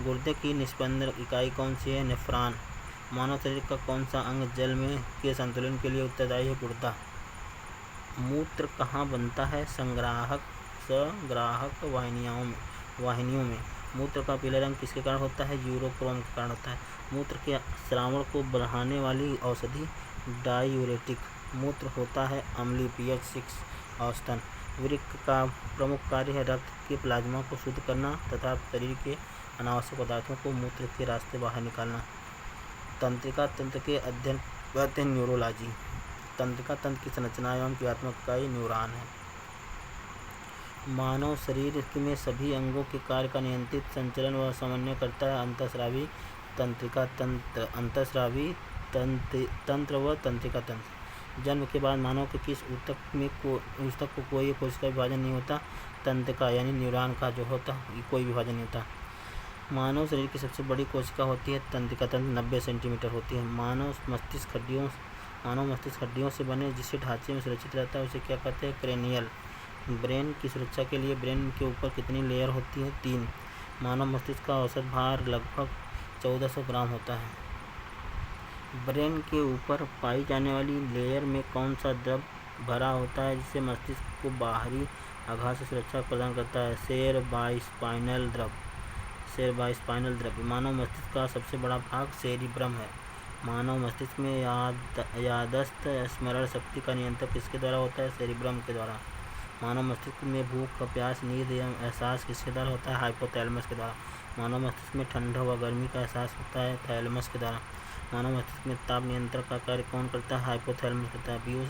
गुर्दे की निस्पंदन इकाई कौन सी है? नेफ्रॉन। मानव शरीर का कौन सा अंग जल में के संतुलन के लिए उत्तरदायी है? गुर्दा। मूत्र कहाँ बनता है? संग्राहक वाहिनियों में। मूत्र का पीला रंग किसके कारण होता है? यूरोक्रोम के कारण होता है। मूत्र के स्रावण को बढ़ाने वाली औषधि डायूरेटिक। मूत्र होता है अम्लीय, pH 6 औसतन। वृक्क का प्रमुख कार्य है रक्त के प्लाज्मा को शुद्ध करना तथा शरीर के अनावश्यक पदार्थों को मूत्र के रास्ते बाहर निकालना। तंत्रिका तंत्र के अध्ययन कहते हैं न्यूरोलॉजी। तंत्रिका तंत्र की संरचना एवं क्रियात्मक इकाई न्यूरॉन है। मानव शरीर में सभी अंगों के कार्य का नियंत्रित संचलन व समन्वय करता है अंतःस्रावी तंत्रिका तंत्र। अंतःस्रावी तंत्र व तंत्रिका तंत्र। जन्म के बाद मानव के किस ऊतक को कोई कोशिका विभाजन नहीं होता? तंत्रिका यानी न्यूरॉन का जो होता कोई विभाजन नहीं होता। मानव शरीर की सबसे बड़ी कोशिका होती है तंत्रिका तंत्र, 90 सेंटीमीटर होती है। मानव मस्तिष्क हड्डियों से बने जिससे ढांचे में सुरक्षित रहता है उसे क्या कहते हैं? क्रेनियल। ब्रेन की सुरक्षा के लिए ब्रेन के ऊपर कितनी लेयर होती है? 3। मानव मस्तिष्क का औसत भार लगभग 1400 ग्राम होता है। ब्रेन के ऊपर पाई जाने वाली लेयर में कौन सा द्रव भरा होता है जिससे मस्तिष्क को बाहरी आघात से सुरक्षा प्रदान करता है? सेरेब्रोस्पाइनल द्रव। मानव मस्तिष्क का सबसे बड़ा भाग सेरिब्रम है। मानव मस्तिष्क में याददाश्त स्मरण शक्ति का नियंत्रण किसके द्वारा होता है? सेरिब्रम के द्वारा। मानव मस्तिष्क में भूख, प्यास, नींद एवं एहसास किसके द्वारा होता है? हाइपोथैलेमस के द्वारा। मानव मस्तिष्क में ठंड व गर्मी का एहसास होता है थैलेमस के द्वारा। मानव मस्तिष्क में ताप नियंत्रण का कार्य कौन करता है? हाइपोथैलेमस करता है। पीयूष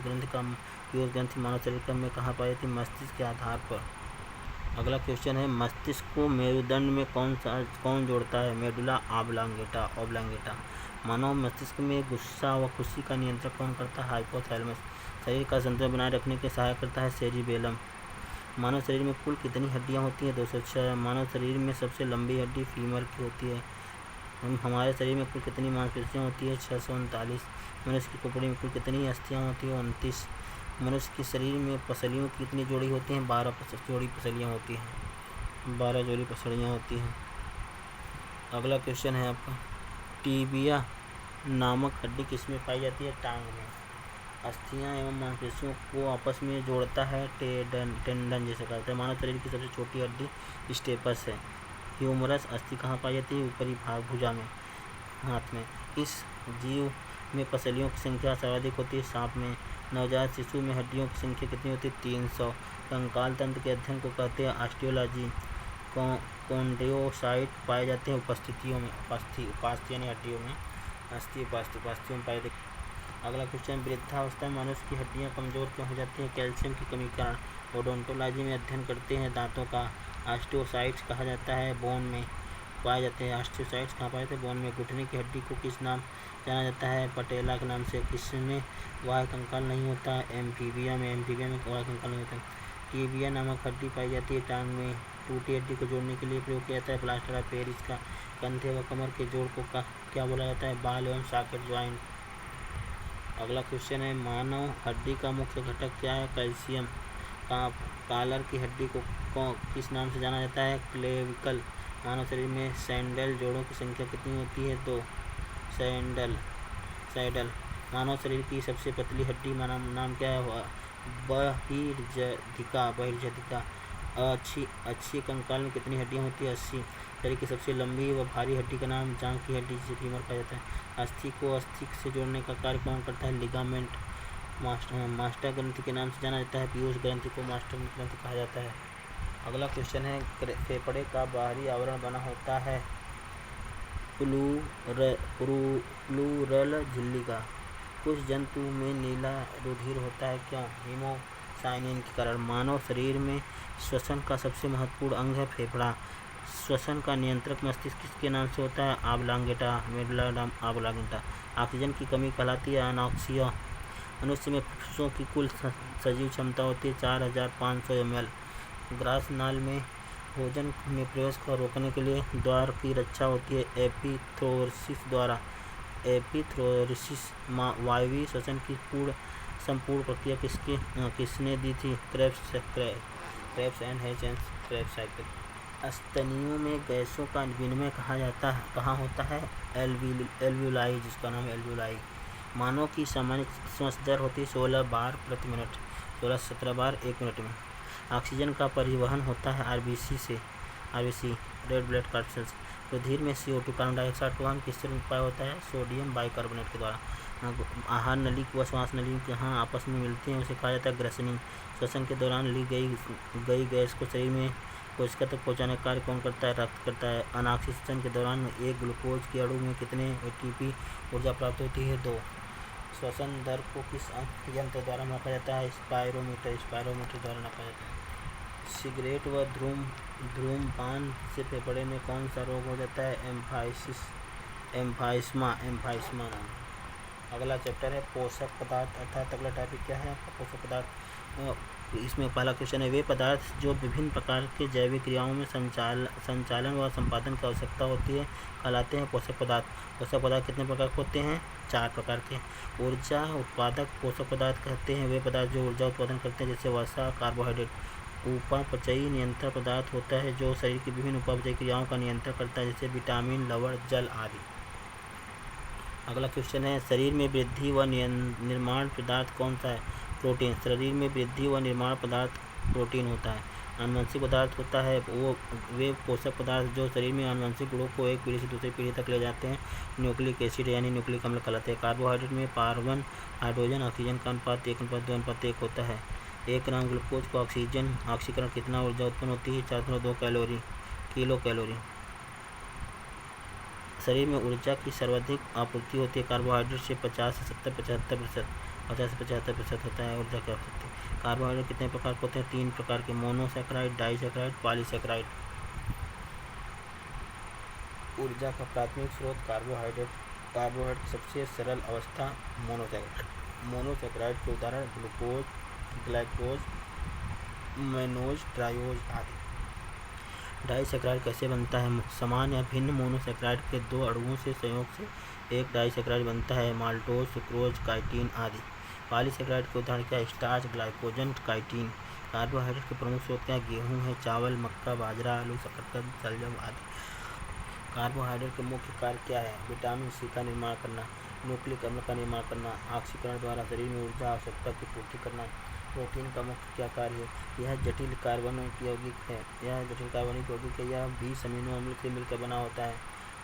ग्रंथि मानव शरीर में कहाँ पाई जाती है? मस्तिष्क के आधार पर। अगला क्वेश्चन है, मस्तिष्क को मेरुदंड में कौन जोड़ता है? Medulla oblongata. मानव मस्तिष्क में गुस्सा व खुशी का नियंत्रण कौन करता है? हाइपोथैलेमस। शरीर का संतुलन बनाए रखने के सहायक करता है सेरिबेलम। मानव शरीर में कुल कितनी हड्डियां होती हैं? 206। मानव शरीर में सबसे लंबी हड्डी फीमर की होती है। हमारे शरीर में कुल कितनी मांसपेशियां होती है? 639। मनुष्य की खोपड़ी में कुल कितनी अस्थियां होती है? 29। मनुष्य के शरीर में पसलियों की कितनी जोड़ी होती हैं? 12 जोड़ी पसलियाँ होती हैं। 12 जोड़ी पसलियाँ होती हैं। अगला क्वेश्चन है आपका, टीबिया नामक हड्डी किसमें पाई जाती है? टांग में। अस्थियां एवं मांसपेशियों को आपस में जोड़ता है टेंडन जैसे कहते हैं। मानव शरीर की सबसे छोटी हड्डी स्टेपस है। ह्यूमरस अस्थि कहाँ पाई जाती है? ऊपरी भाग भुजा में, हाथ में। इस जीव में पसलियों की संख्या सर्वाधिक होती है? सांप में। नवजात शिशु में हड्डियों की संख्या कितनी होती है? 300। कंकाल तंत्र के अध्ययन को कहते हैं ऑस्टियोलॉजी। कॉन्ड्रोसाइट पाए जाते हैं उपास्थि यानी हड्डियों में, उपास्थियों में पाए जाते हैं। अगला क्वेश्चन, वृद्धावस्था में मनुष्य की हड्डियाँ कमज़ोर क्यों हो जाती हैं? कैल्शियम की कमी के कारण। ओडोंटोलॉजी में अध्ययन करते हैं दांतों का। ऑस्टियोसाइट्स कहा जाता है बोन में पाए जाते हैं। ऑस्टियोसाइट्स कहाँ पाए जाते हैं? बोन में। घुटने की हड्डी को किस नाम जाना जाता है? पटेला के नाम से। किसमें वाह्य कंकाल नहीं होता? एम्फीबिया में। एम्फीबिया में वाह्य कंकाल नहीं होता। टिबिया नामक हड्डी पाई जाती है टांग में। टूटी हड्डी को जोड़ने के लिए प्रयोग किया जाता है प्लास्टर ऑफ पेरिस का। कंधे व कमर के जोड़ को क्या बोला जाता है? बाल एवं सॉकेट ज्वाइंट। अगला क्वेश्चन है, मानव हड्डी का मुख्य घटक क्या है? कैल्शियम। कॉलर की हड्डी को किस नाम से जाना जाता है? क्लेविकल। मानव शरीर में सैंडल जोड़ों की संख्या कितनी होती है? 2। सैडल। मानव शरीर की सबसे पतली हड्डी नाम क्या है? बहिर्जदिका। अच्छी कंकाल में कितनी हड्डियाँ होती है? 80। शरीर की सबसे लंबी व भारी हड्डी का नाम जांघ की हड्डी जिसे फीमर कहा जाता है। अस्थि को अस्थि से जोड़ने का कार्य कौन करता है? लिगामेंट। मास्टर ग्रंथि के नाम से जाना जाता है। पीयूष ग्रंथि को मास्टर ग्रंथि कहा जाता है। अगला क्वेश्चन है, फेफड़े का बाहरी आवरण बना होता है प्लूरल झिल्ली का। कुछ जंतु में नीला रुधिर होता है क्यों? हीमोसाइनिन के कारण। मानव शरीर में श्वसन का सबसे महत्वपूर्ण अंग है फेफड़ा। श्वसन का नियंत्रक मस्तिष्क किसके नाम से होता है? आब्लांगेटा, मेडुला ऑब्लांगेटा। ऑक्सीजन की कमी कहलाती है अनॉक्सिया। मनुष्य में फुफ्फुसों की कुल सजीव क्षमता होती है 4500 ml। ग्रास नाल में भोजन में प्रवेश को रोकने के लिए द्वार की रक्षा होती है एपिथ्रोसिस द्वारा। एपिथ्रोसिस वायवीय श्वसन की संपूर्ण प्रक्रिया किसने दी थी? क्रेब्स एंड हैचेंस क्रेब्स साइकिल। स्तनियों में गैसों का विनिमय कहाँ होता है? एल्वियोलाई, जिसका नाम है एल्वियोलाई। मानव की सामान्य श्वास दर होती है 16 बार प्रति मिनट। 16-17 बार 1 मिनट में। ऑक्सीजन का परिवहन होता है आरबीसी रेड ब्लड कार्सेल्स। रुधिर में CO2 कार्बन डाइऑक्साइड का वहन किससे उपाय होता है? सोडियम बाइकार्बोनेट के द्वारा। आहार नली व श्वास नली जहाँ आपस में मिलती हैं उसे कहा जाता है ग्रसनी। श्वसन के दौरान ली गई गैस को शरीर में कोशिका तक पहुँचाने का कार्य कौन करता है? रक्त करता है। अनाक्सीकरण के दौरान एक ग्लूकोज के अणु में कितने ATP ऊर्जा प्राप्त होती है? 2। श्वसन दर को किस यंत्र द्वारा मापा जाता है? स्पायरोमीटर द्वारा नापा जाता है। सिगरेट व धूम्रपान से फेफड़े में कौन सा रोग हो जाता है? एम्फाइस्मा नाम। अगला चैप्टर है पोषक पदार्थ, अर्थात अगला टॉपिक क्या है? पोषक पदार्थ। इसमें पहला क्वेश्चन है, वे पदार्थ जो विभिन्न प्रकार के जैविक क्रियाओं में संचालन व संपादन की आवश्यकता होती है कहलाते हैं पोषक पदार्थ। पोषक पदार्थ कितने प्रकार के होते हैं? 4 प्रकार के। ऊर्जा उत्पादक पोषक पदार्थ कहते हैं वे पदार्थ जो ऊर्जा उत्पादन करते हैं, जैसे वसा, कार्बोहाइड्रेट। उपापचयी नियंत्रण पदार्थ होता है जो शरीर की विभिन्न उपापचयी क्रियाओं का नियंत्रण करता है, जैसे विटामिन, लवण, जल आदि। अगला क्वेश्चन है, शरीर में वृद्धि व निर्माण पदार्थ कौन सा है? प्रोटीन। शरीर में वृद्धि व निर्माण पदार्थ प्रोटीन होता है। आनुवंशिक पदार्थ होता है वे पोषक पदार्थ जो शरीर में आनुवंशिक गुणों को एक पीढ़ी से दूसरी पीढ़ी तक ले जाते हैं, न्यूक्लिक एसिड यानी न्यूक्लिक अम्ल कहलाते हैं। कार्बोहाइड्रेट में कार्बन, हाइड्रोजन, ऑक्सीजन का अनुपात 1:2:1 होता है। 1 ग्राम ग्लूकोज को ऑक्सीकरण कितना ऊर्जा उत्पन्न होती है? 4.2 किलो कैलोरी। शरीर में ऊर्जा की सर्वाधिक आपूर्ति होती है कार्बोहाइड्रेट से 50 से 75% होता है ऊर्जा की आपूर्ति। कार्बोहाइड्रेट कितने प्रकार के होते हैं? 3 प्रकार के, मोनोसैकेराइड, डाइसैकेराइड, पॉलीसैकेराइड। ऊर्जा का प्राथमिक स्रोत कार्बोहाइड्रेट की सबसे सरल अवस्था मोनोसैकेराइड के उदाहरण ग्लूकोज, ग्लाइकोज, मैनोज, ट्रायोज आदि। डाइसैकेराइड कैसे बनता है? समान या भिन्न मोनोसैकेराइड के 2 अणुओं से संयोग से एक डाइसैकेराइड बनता है, माल्टोज, सुक्रोज, काइटिन आदि। पॉलीसैकेराइड के उदाहरण क्या है? Starch, glycogen, chitin. कार्बोहाइड्रेट के प्रमुख स्रोत क्या है? गेहूँ है, चावल, मक्का, बाजरा, आलू, शकरकंद, शलजम आदि। कार्बोहाइड्रेट के मुख्य कार्य क्या है? विटामिन C का निर्माण करना, न्यूक्लिक अम्ल का निर्माण करना, ऑक्सीकरण द्वारा शरीर में ऊर्जा आवश्यकता की पूर्ति करना। प्रोटीन का मुख्य क्या कार्य है? यह जटिल कार्बनिक यौगिक है। यह 20 अमीनो अम्ल से मिलकर बना होता है।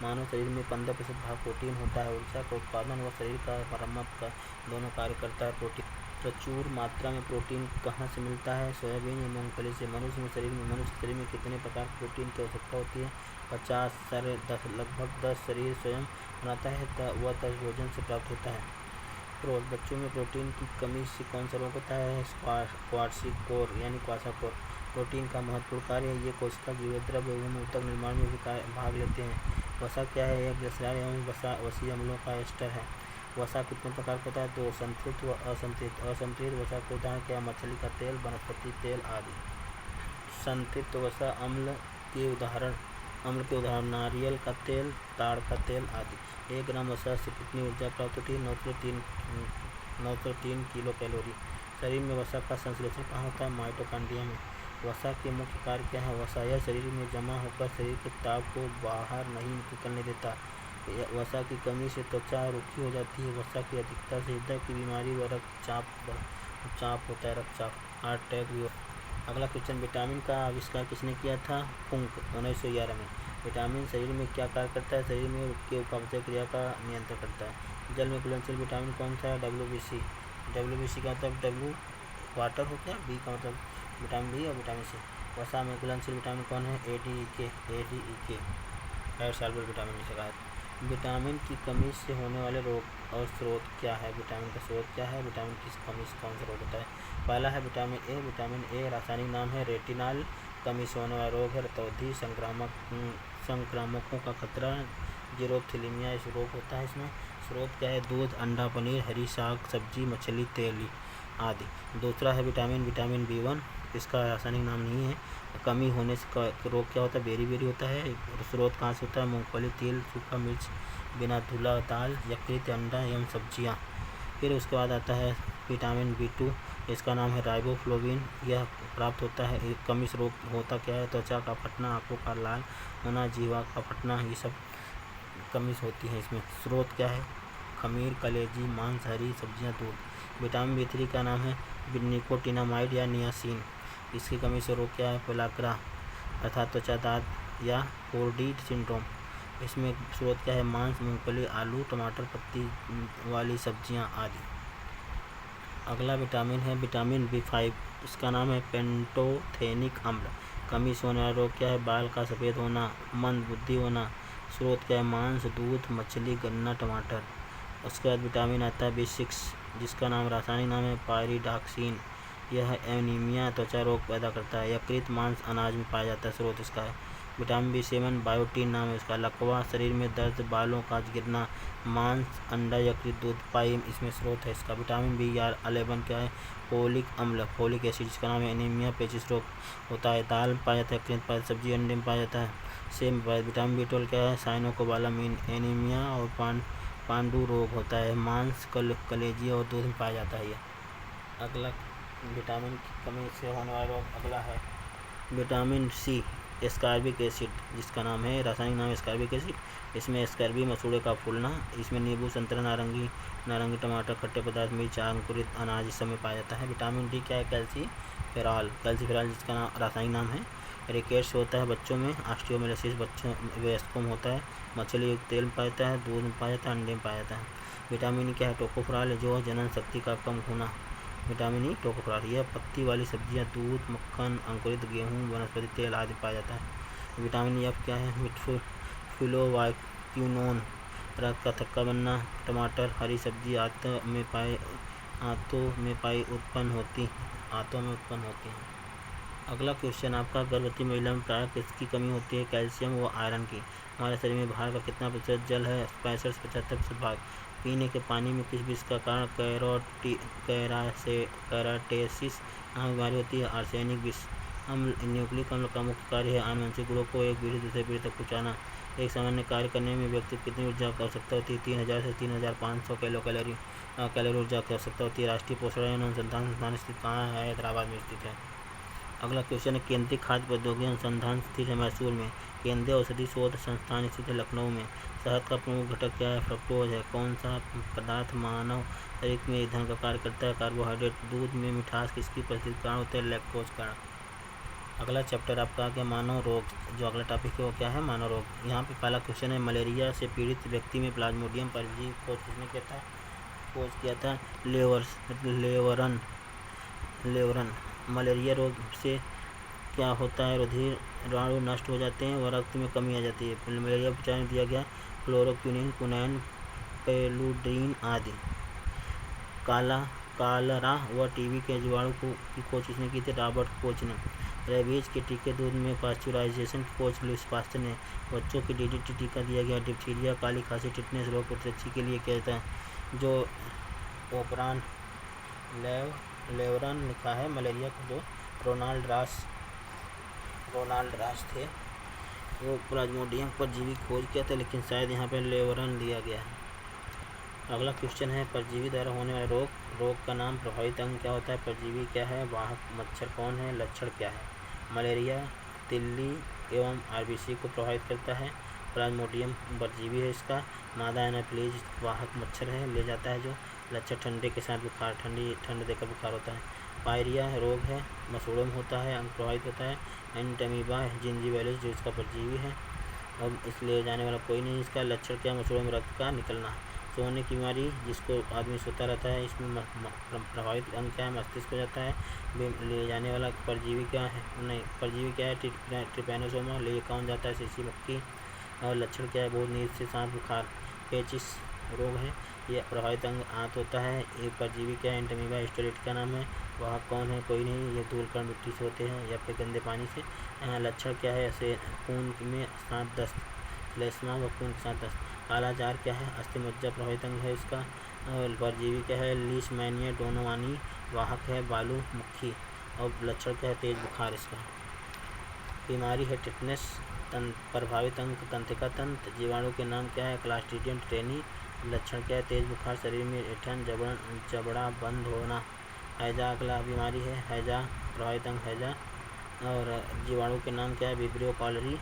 मानव शरीर में 15% भाग प्रोटीन होता है। ऊर्जा का उत्पादन व शरीर का मरम्मत का दोनों कार्य करता है प्रोटीन। प्रचुर मात्रा में प्रोटीन कहाँ से मिलता है? सोयाबीन या मूंगफली से। मनुष्य शरीर में कितने प्रकार के प्रोटीन की आवश्यकता होती है? 50 लगभग 10 शरीर स्वयं बनाता है व 10 भोजन से प्राप्त होता है। बच्चों में प्रोटीन की कमी से कौन सा रोग होता है? क्वार्सिकोर यानी क्वासाकोर। प्रोटीन का महत्वपूर्ण कार्य है, ये कोशिका जीवद्रव्य एवं ऊतक निर्माण में भी भाग लेते हैं। वसा क्या है? यह ग्लिसरॉल एवं वसीय अम्लों का एस्टर है। वसा कितने प्रकार का होता है? तो संतृप्त व असंतृप्त। असंतृप्त वसा के उदाहरण क्या? मछली का तेल, वनस्पति तेल आदि। संतृप्त वसा अम्ल के उदाहरण नारियल का तेल, ताड़ का तेल आदि। 1 ग्राम वसा से कितनी ऊर्जा प्राप्त होती है? 903 किलो कैलोरी। शरीर में वसा का संश्लेषण कहाँ होता है? माइटोकॉन्ड्रिया में। वसा के मुख्य कार्य क्या है? वसा यह शरीर में जमा होकर शरीर के ताप को बाहर नहीं निकलने देता। वसा की कमी से त्वचा रूखी हो जाती है। वसा की अधिकता से हृदय की बीमारी व रक्तचाप होता है, हार्ट अटैक भी। अगला क्वेश्चन, विटामिन का आविष्कार किसने किया था? फुंक 1911 में। विटामिन शरीर में क्या कार्य करता है? शरीर में के उपापचय क्रिया का नियंत्रण करता है। जल में घुलनशील विटामिन कौन सा है? WBC। WBC का मतलब W वाटर हो गया, B का मतलब विटामिन बी और विटामिन सी। वसा में घुलनशील विटामिन कौन है? ADEK एड सॉल्युबल विटामिन जिसे कहा है। विटामिन की कमी से होने वाले रोग और स्रोत क्या है? विटामिन का स्रोत क्या है? विटामिन की कमी से कौन सा रोग होता है? पहला है विटामिन ए। विटामिन ए रासायनिक नाम है रेटिनॉल। कमी से होने वाला रोग है रतौंधी, संक्रामकों का खतरा, जीरोथैलेमिया इस रोग होता है इसमें। स्रोत क्या है? दूध, अंडा, पनीर, हरी साग सब्जी, मछली, तेल आदि। दूसरा है विटामिन B1। इसका रासायनिक नाम नहीं है। कमी होने से रोग क्या होता है? बेरी होता है। स्रोत कहाँ से होता है? मूंगफली, तिल, सूखा मिर्च, बिना धुला दाल, यकृत, अंडा एवं सब्जियाँ। फिर उसके बाद आता है विटामिन B2। इसका नाम है राइबोफ्लोविन। यह प्राप्त होता है। कमी से रोग होता क्या है? त्वचा का फटना, आंखों का लाल होना, जीवा का फटना, ये सब कमी से होती है इसमें। स्रोत क्या है? खमीर, कलेजी, मांस, हरी सब्जियाँ, दूध। विटामिन B3 का नाम है निकोटिनामाइड या नियासिन। इसकी कमी से रोग क्या है? पेलाग्रा अर्थात त्वचा दाग या फोर्डी सिंड्रोम। इसमें स्रोत क्या है? मांस, मूंगफली, आलू, टमाटर, पत्ती वाली सब्जियां आदि। अगला विटामिन है विटामिन B5। इसका नाम है पेंटोथेनिक अम्ल। कमी से होने वाला रोग क्या है? बाल का सफ़ेद होना, मंद बुद्धि होना। स्रोत क्या है? मांस, दूध, मछली, गन्ना, टमाटर। उसके बाद विटामिन आता है B6, जिसका नाम रासायनिक नाम है पायरिडॉक्सिन। यह एनीमिया, त्वचा रोग पैदा करता है। यकृत, मांस, अनाज में पाया जाता है। स्रोत इसका है। विटामिन B7 बायोटीन नाम है इसका। लकवा, शरीर में दर्द, बालों का गिरना, मांस, अंडा, यकृत, दूध, पाइम इसमें स्रोत है इसका। विटामिन B11 क्या है? फोलिक अम्ल, फोलिक एसिड, जिसका नाम है एनीमिया, पेचिश रोग होता है। दाल में पाया जाता है, पाया जाता है, सब्जी अंडे में पाया जाता है, सेम पाया। विटामिन B12 क्या है? साइनोकोबालामिन, एनीमिया और पांडु रोग होता है। मांस, कलेजी और दूध में पाया जाता है। अगला विटामिन की कमी से होने वाला रोग अगला है विटामिन C, एस्कॉर्बिक एसिड, जिसका नाम है रासायनिक नाम है एस्कॉर्बिक एसिड। इसमें एस्कॉर्बी मसूड़े का फूलना, इसमें नींबू, संतरा, नारंगी, टमाटर, खट्टे पदार्थ, मिर्च, अंकुरित अनाज इस समय पाया जाता है। विटामिन D क्या है? कैल्सीफेरॉल, जिसका रासायनिक नाम है रिकेट्स होता है बच्चों में। ऑस्टियोमाइलिस बच्चों वयस्कों में होता है। मछली युक्त तेल में पाया जाता है, दूध में पाया जाता है, अंडे में पाया जाता है। विटामिन E क्या है? टोकोफेरॉल, जो जनन शक्ति का कम होना। विटामिन E टोकोफेरॉल, यह पत्ती वाली सब्जियां, दूध, मक्खन, अंकुरित गेहूँ, वनस्पति तेल आदि पाया जाता है। विटामिन F क्या है? फिलोवाइक्विनोन, रक्त का थक्का बनना, टमाटर, हरी सब्जी आंतों में उत्पन्न होती है। अगला क्वेश्चन आपका, गर्भवती महिला में प्रायः किसकी कमी होती है? कैल्शियम व आयरन की। हमारे शरीर में भार का कितना प्रतिशत जल है? 65 से 75% भाग। पीने के पानी में किस विष का कारण कैराटेसिस नामक बीमारी होती है? आर्सेनिक विष। न्यूक्लिक अम्ल का मुख्य कार्य है आनुवंशिक गुणों को एक पीढ़ी दूसरे पीढ़ी तक पहुँचाना। एक सामान्य कार्य करने में व्यक्ति को कितनी ऊर्जा की आवश्यकता होती है? 3000 से 3500 कैलोरी ऊर्जा की आवश्यकता होती है। राष्ट्रीय पोषण अनुसंधान संस्थान स्थित कहाँ है? हैदराबाद में स्थित है। अगला क्वेश्चन है, केंद्रीय खाद्य प्रौद्योगिकी अनुसंधान स्थित है मैसूर में। केंद्रीय औषधि शोध संस्थान स्थित है लखनऊ में। शहद का प्रमुख घटक क्या है? फ्रक्टोज है। कौन सा पदार्थ मानव शरीर में ईंधन का कार्य करता है? कार्बोहाइड्रेट। दूध में मिठास किसकी परिस्थिति कारण होता है? लैक्टोज कारण। अगला चैप्टर आपका आ गया मानव रोग। जो अगला टॉपिक है वो क्या है? मानव रोग। यहाँ पे पहला क्वेश्चन है, मलेरिया से पीड़ित व्यक्ति में प्लाज्मोडियम परजीवी खोज किसने किया था? लेवरन। मलेरिया रोग से क्या होता है? रुधिराणु नष्ट हो जाते हैं व रक्त में कमी आ जाती है। मलेरिया उपचार में दिया गया क्लोरोक्विनिन, क्विनाइन, पेलुड्रीन आदि। कालरा व टीबी के जीवाणु की खोज किसने की थी? रॉबर्ट कोच ने। रेबीज के टीके दूध में पाश्चराइजेशन की खोज लुईस पास्चर ने। बच्चों की DDT टीका दिया गया। डिप्थीरिया, काली खांसी, टिटनेस रोग प्रतिरक्षी के लिए किया जाता है। जो ओपरान लेवरन लिखा है मलेरिया को, जो रोनाल्ड रास थे, वो प्लाज्मोडियम परजीवी खोज किया था, लेकिन शायद यहाँ पे लेवरन दिया गया है। अगला क्वेश्चन है परजीवी द्वारा होने वाले रोग का नाम। प्रभावित अंग क्या होता है? परजीवी क्या है? वाहक मच्छर कौन है? लक्षण क्या है? मलेरिया तिल्ली एवं RBC को प्रभावित करता है। प्लाज्मोडियम परजीवी है इसका। मादा एनाप्लीज वाहक मच्छर है, ले जाता है जो। लक्षण ठंडे के साथ बुखार, ठंड देकर बुखार होता है। पायरिया रोग है, मसूड़ों में होता है, अंग प्रभावित होता है। एंटमीबा जिंजीविलिस जो इसका परजीवी है, और इसलिए जाने वाला कोई नहीं। इसका लक्षण क्या? मसूड़ों में रक्त का निकलना। सोने की बीमारी, जिसको आदमी सोता रहता है, इसमें प्रभावित अंग क्या है? मस्तिष्क हो जाता है। ले जाने वाला परजीवी क्या है? नहीं, परजीवी क्या है? ट्रिपैनोसोमा, ले कौन जाता है? शीशी मक्खी। और लक्षण क्या है? बहुत नींद से सांस, बुखार। पेचिस रोग है, यह प्रभावित अंग आंत होता है। ये परजीवी क्या है? एंटमीबा हिस्टोरिट का नाम है। वह कौन है? कोई नहीं, ये धूलकण मिट्टी से होते हैं या फिर गंदे पानी से। लक्षण क्या है? ऐसे खून में साथ दस्त, फ्लेस्मा व खून के साथ दस्त। कालाजार क्या है? अस्थिमज्जा प्रभावित अंग है इसका। और परजीवी क्या है? लीशमैनिया डोनोवानी, वाहक है बालू मुखी। और लक्षण क्या है? तेज बुखार इसका। बीमारी है टिटनेस। प्रभावित अंग तंत्रिका तंत्र। जीवाणु के नाम क्या है? क्लास्ट्रीडियम टेनी। लक्षण क्या है? तेज बुखार, शरीर में ऐंठन, जबड़ा बंद होना। हैजा अगला बीमारी है, हैजा प्रभावित अंग हैजा। और जीवाणु के नाम क्या है? Vibrio cholerae.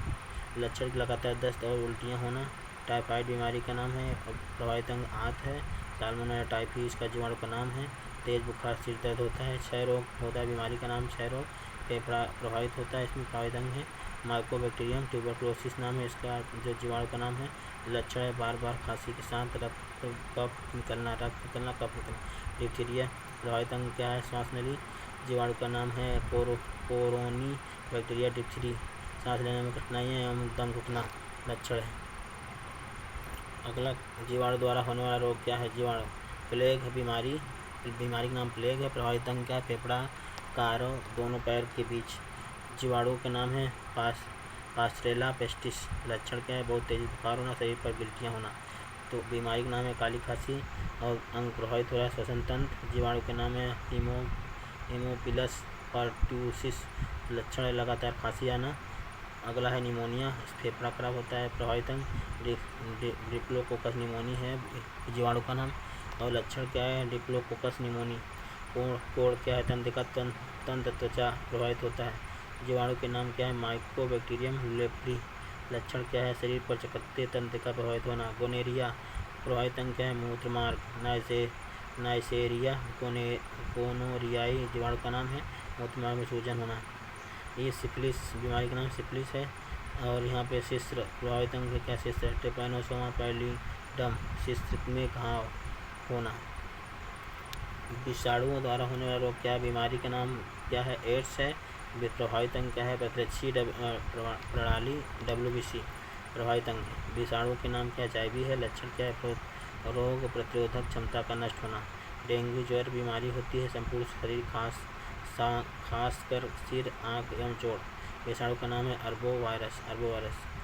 लक्षण लगातार दस्त और उल्टियाँ होना। टाइफाइड बीमारी का नाम है, और प्रभावित अंग आंत है। साल्मोनेला टाइफी इसका जीवाणु का नाम है। तेज बुखार, सिर दर्द होता है। क्षय रोग होता है बीमारी का नाम, क्षय रोग। फेफड़ा प्रभावित होता है, इसमें प्रभावित अंग है। माइकोबैक्टीरियम ट्यूबरकुलोसिस नाम है इसका, जो जीवाणु का नाम है। लक्षण है बार बार खांसी के साथ कफ निकलना, कफ निकलना। डिप्थीरिया प्रभावित अंग क्या है? श्वास नली। जीवाणु का नाम है कोरोनी बैक्टीरिया डिप्थीरी। सांस लेने में कठिनाइयाँ एवं दम घुटना लक्षण है। अगला जीवाणु द्वारा होने वाला रोग क्या है? जीवाणु प्लेग बीमारी का नाम प्लेग है। प्रभावित अंग क्या है? फेफड़ा, कारो, दोनों पैर के बीच। जीवाणु का नाम है पास्चरेला पेस्टिस। लक्षण क्या है? बहुत तेजी बुखार होना, शरीर पर गिल्टियाँ होना। तो बीमारी का नाम है काली खांसी, और अंग प्रभावित हो रहा है श्वसन तंत्र। जीवाणु के नाम है हीमोफिलस परट्यूसिस। लक्षण है लगातार खांसी आना। अगला है निमोनिया, फेफड़ा खराब होता है। प्रभावित अंग डिप्लोकोकस निमोनी है जीवाणु का नाम। और लक्षण क्या है? Diplococcus pneumoniae. कोण क्या है? तंत्रिका तंत्र, त्वचा प्रभावित होता है। जीवाणु के नाम क्या है? Mycobacterium leprae. लक्षण क्या है? शरीर पर चकत्ते, तंत्रिका प्रभावित होना। गोनेरिया प्रभावित अंग क्या है? मूत्रमार्ग। नाइसेरिया गोनोरियाई जीवाणु का नाम है। मूत्रमार्ग में सूजन होना। ये सिफिलिस बीमारी का नाम सिफिलिस है। और यहाँ पे शिश्र प्रभावित अंग क्या? शिश्र। ट्रिपैनोसोमा पैलिडम, शिश्र में घाव होना। विषाणुओं द्वारा होने वाला रोग क्या है? बीमारी का नाम क्या है? एड्स है। प्रभावित अंग क्या है? प्रतिरक्षी प्रणाली WBC प्रभावित अंग है। विषाणु के नाम क्या है? HIV है। लक्षण क्या है? रोग प्रतिरोधक क्षमता का नष्ट होना। डेंगू ज्वर बीमारी होती है, संपूर्ण शरीर खासकर सिर, आँख एवं चोट। विषाणु का नाम है अर्बोवायरस।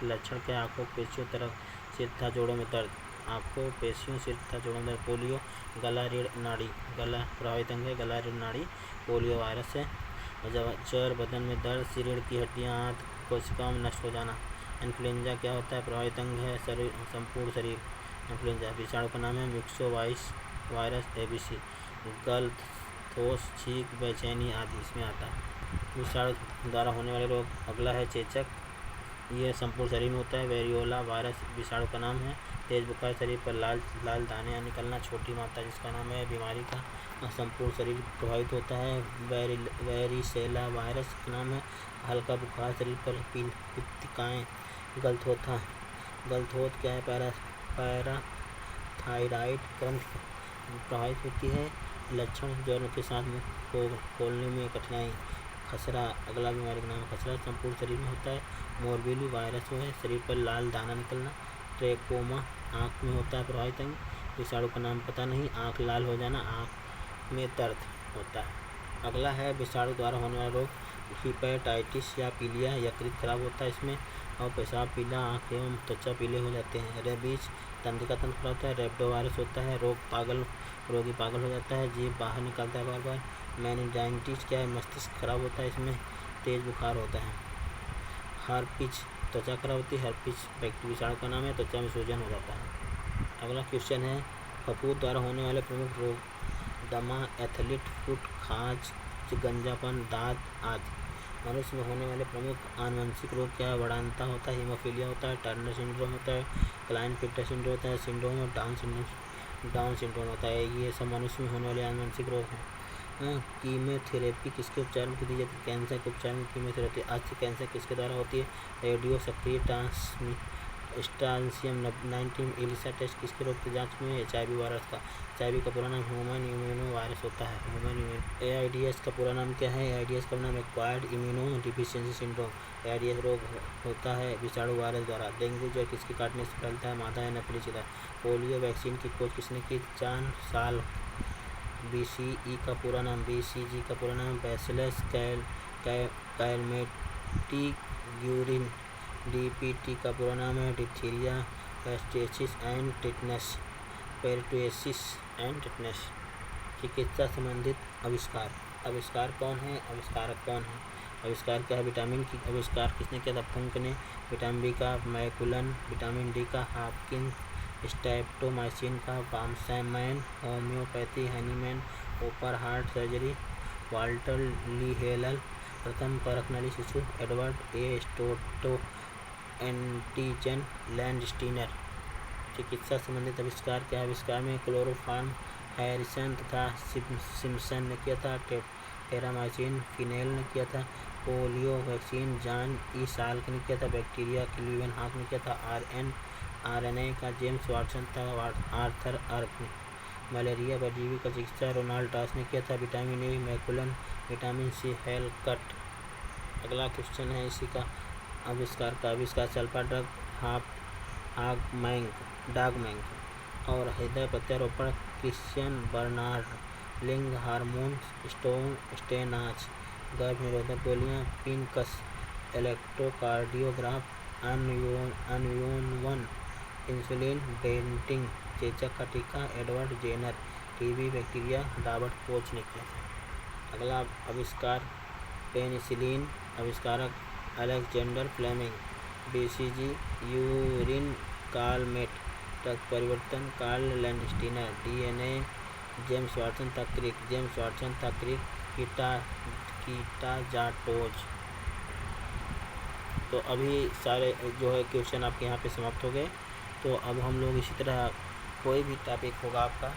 लक्षण क्या है? आँखों, पेशियों, तरफ, सिर तथा जोड़ों में दर्द। आँखों, पेशियों, सिर तथा जोड़ों में दर्द। पोलियो, गला रीढ़ नाड़ी। गला प्रभावित अंग है, गला रीढ़ नाड़ी पोलियो वायरस है। ज्वर, बदन में दर्द, रीढ़ की हड्डियाँ, आंत, कोशिकाओं में नष्ट हो जाना। इन्फ्लुएंजा क्या होता है? प्रभावित अंग है संपूर्ण शरीर। इन्फ्लुएंजा विषाणु का नाम है मिक्सोवाइस वायरस ABC। गलथोस, छींक, बेचैनी आदि इसमें आता है। विषाणु द्वारा होने वाले रोग अगला है चेचक। ये संपूर्ण शरीर में होता है। वेरियोला वायरस विषाणु का नाम है। तेज बुखार, शरीर पर लाल दाने निकलना। छोटी मात्रा जिसका नाम है बीमारी का संपूर्ण शरीर प्रभावित होता है। वेरिसेला वायरस का नाम है। हल्का बुखार, शरीर पर पित्तिकाएँ। गलथोत क्या है? पैराथायराइड ग्रंथि प्रभावित होती है। लक्षण ज्वर के साथ मुंह खोलने में कठिनाई। खसरा अगला बीमारी का नाम है। खसरा संपूर्ण शरीर में होता है। मोरबेली वायरस जो है, शरीर पर लाल दाना निकलना। ट्रेकोमा आँख में होता है प्रभावित अंग। विषाणु का नाम पता नहीं। आँख लाल हो जाना, आँख में दर्द होता है। अगला है विषाणु द्वारा होने वाला रोग, हिपेटाइटिस या पीलिया, यकृत खराब होता है इसमें, और पेशाब पीला, आँख एवं त्वचा पीले हो जाते हैं। रेबीज, तंत्रिका तंत्र खराब होता है। रेबडोवायरस होता है, रोगी पागल हो जाता है, जीभ बाहर निकलता है बार बार। मेनिंजाइटिस क्या है, मस्तिष्क खराब होता है इसमें, तेज बुखार होता है। हर्पिस, त्वचा खराब होती है, हर्पिस विषाणु का नाम है, त्वचा में सूजन हो जाता है। अगला क्वेश्चन है फफूंद द्वारा होने वाले प्रमुख रोग, दमा, एथलीट फुट, खाज, गंजापन, दांत आदि। मनुष्य में होने वाले प्रमुख आनुवंशिक रोग क्या है, वड़ानता होता है, हीमोफीलिया होता है, टर्नर सिंड्रोम होता है, क्लाइनफिल्टर सिंड्रोम होता है, सिंड्रोम और डाउन सिंड्रोम होता है। ये सब मनुष्य में होने वाले आनुवंशिक रोग हैं। कीमोथेरेपी किसके उपचार में दी जाती है, कैंसर के उपचार में कीमोथेरेपी। अस्थ कैंसर किसके द्वारा होती है, रेडियो सक्रिय स्ट्रांसियम 19 एलिसा टेस्ट किसके रोग की जांच में, HIV वायरस का। HIV का पूरा नाम ह्यूमन इम्यूनो वायरस होता है। AIDS का पूरा नाम क्या है, AIDS का नाम acquired immuno deficiency syndrome. AIDS रोग होता है विषाणु वायरस द्वारा। डेंगू जो किसके काटने से फैलता है, मादा या नकली चीता। पोलियो वैक्सीन की खोज किसने की, 4 साल। BCE का पूरा नाम, BCG का पूरा नाम बैसिलस कैलमेटी ग्यूरिन। DPT का पूरा नाम है diphtheria pertussis and tetanus, pertussis and tetanus. चिकित्सा संबंधित आविष्कार, आविष्कार कौन है, आविष्कारक कौन है। आविष्कार क्या है, विटामिन की आविष्कार किसने किया था, फंक ने। विटामिन बी का मैकुलन, विटामिन डी का हॉपकिंस, स्ट्रेप्टोमाइसिन का बामसैमैन, होम्योपैथी हैनीमैन, ओपर हार्ट सर्जरी वाल्टर लीहेलल, प्रथम परखनली शिशु एडवर्ड ए स्टोटो, एंटीजन लैंडस्टीनर। चिकित्सा संबंधित आविष्कार क्या है, आविष्कार में क्लोरोफॉर्म हैरिसन तथा सिम्पसन ने किया था। टेरामाइसिन फिनेल ने किया था। Polio vaccine John E Salk ने किया था। बैक्टीरिया के ल्यूवेनहॉक ने किया था। RNA का जेम्स वाटसन था, आर्थर अर्क ने। मलेरिया परजीवी का चिकित्सा रोनाल्ड टॉस ने किया था। Vitamin A McCollum, vitamin C हेलकट। अगला क्वेश्चन है इसी का आविष्कार का, आविष्कार सल्फा ड्रग डॉगमैंक और हृदय प्रत्यारोपण क्रिश्चियन बर्नार्ड। लिंग हार्मोन स्टेनाच, गर्भ निरोधक गोलियां पिनकस, इलेक्ट्रोकार्डियोग्राफ अनयून, इंसुलिन डेंटिंग, चेचक का टीका Edward Jenner. TB bacteria Robert Koch ने किया था। अगला आविष्कार पेनिसिलिन, आविष्कारक अलेक्जेंडर फ्लेमिंग। BCG यूरिन कालमेट, रक्त परिवर्तन Karl Landsteiner. DNA James Watson तकरीक कीटाजाटोज। तो अभी सारे जो है क्वेश्चन आपके यहाँ पे समाप्त हो गए। तो अब हम लोग इसी तरह कोई भी टॉपिक होगा आपका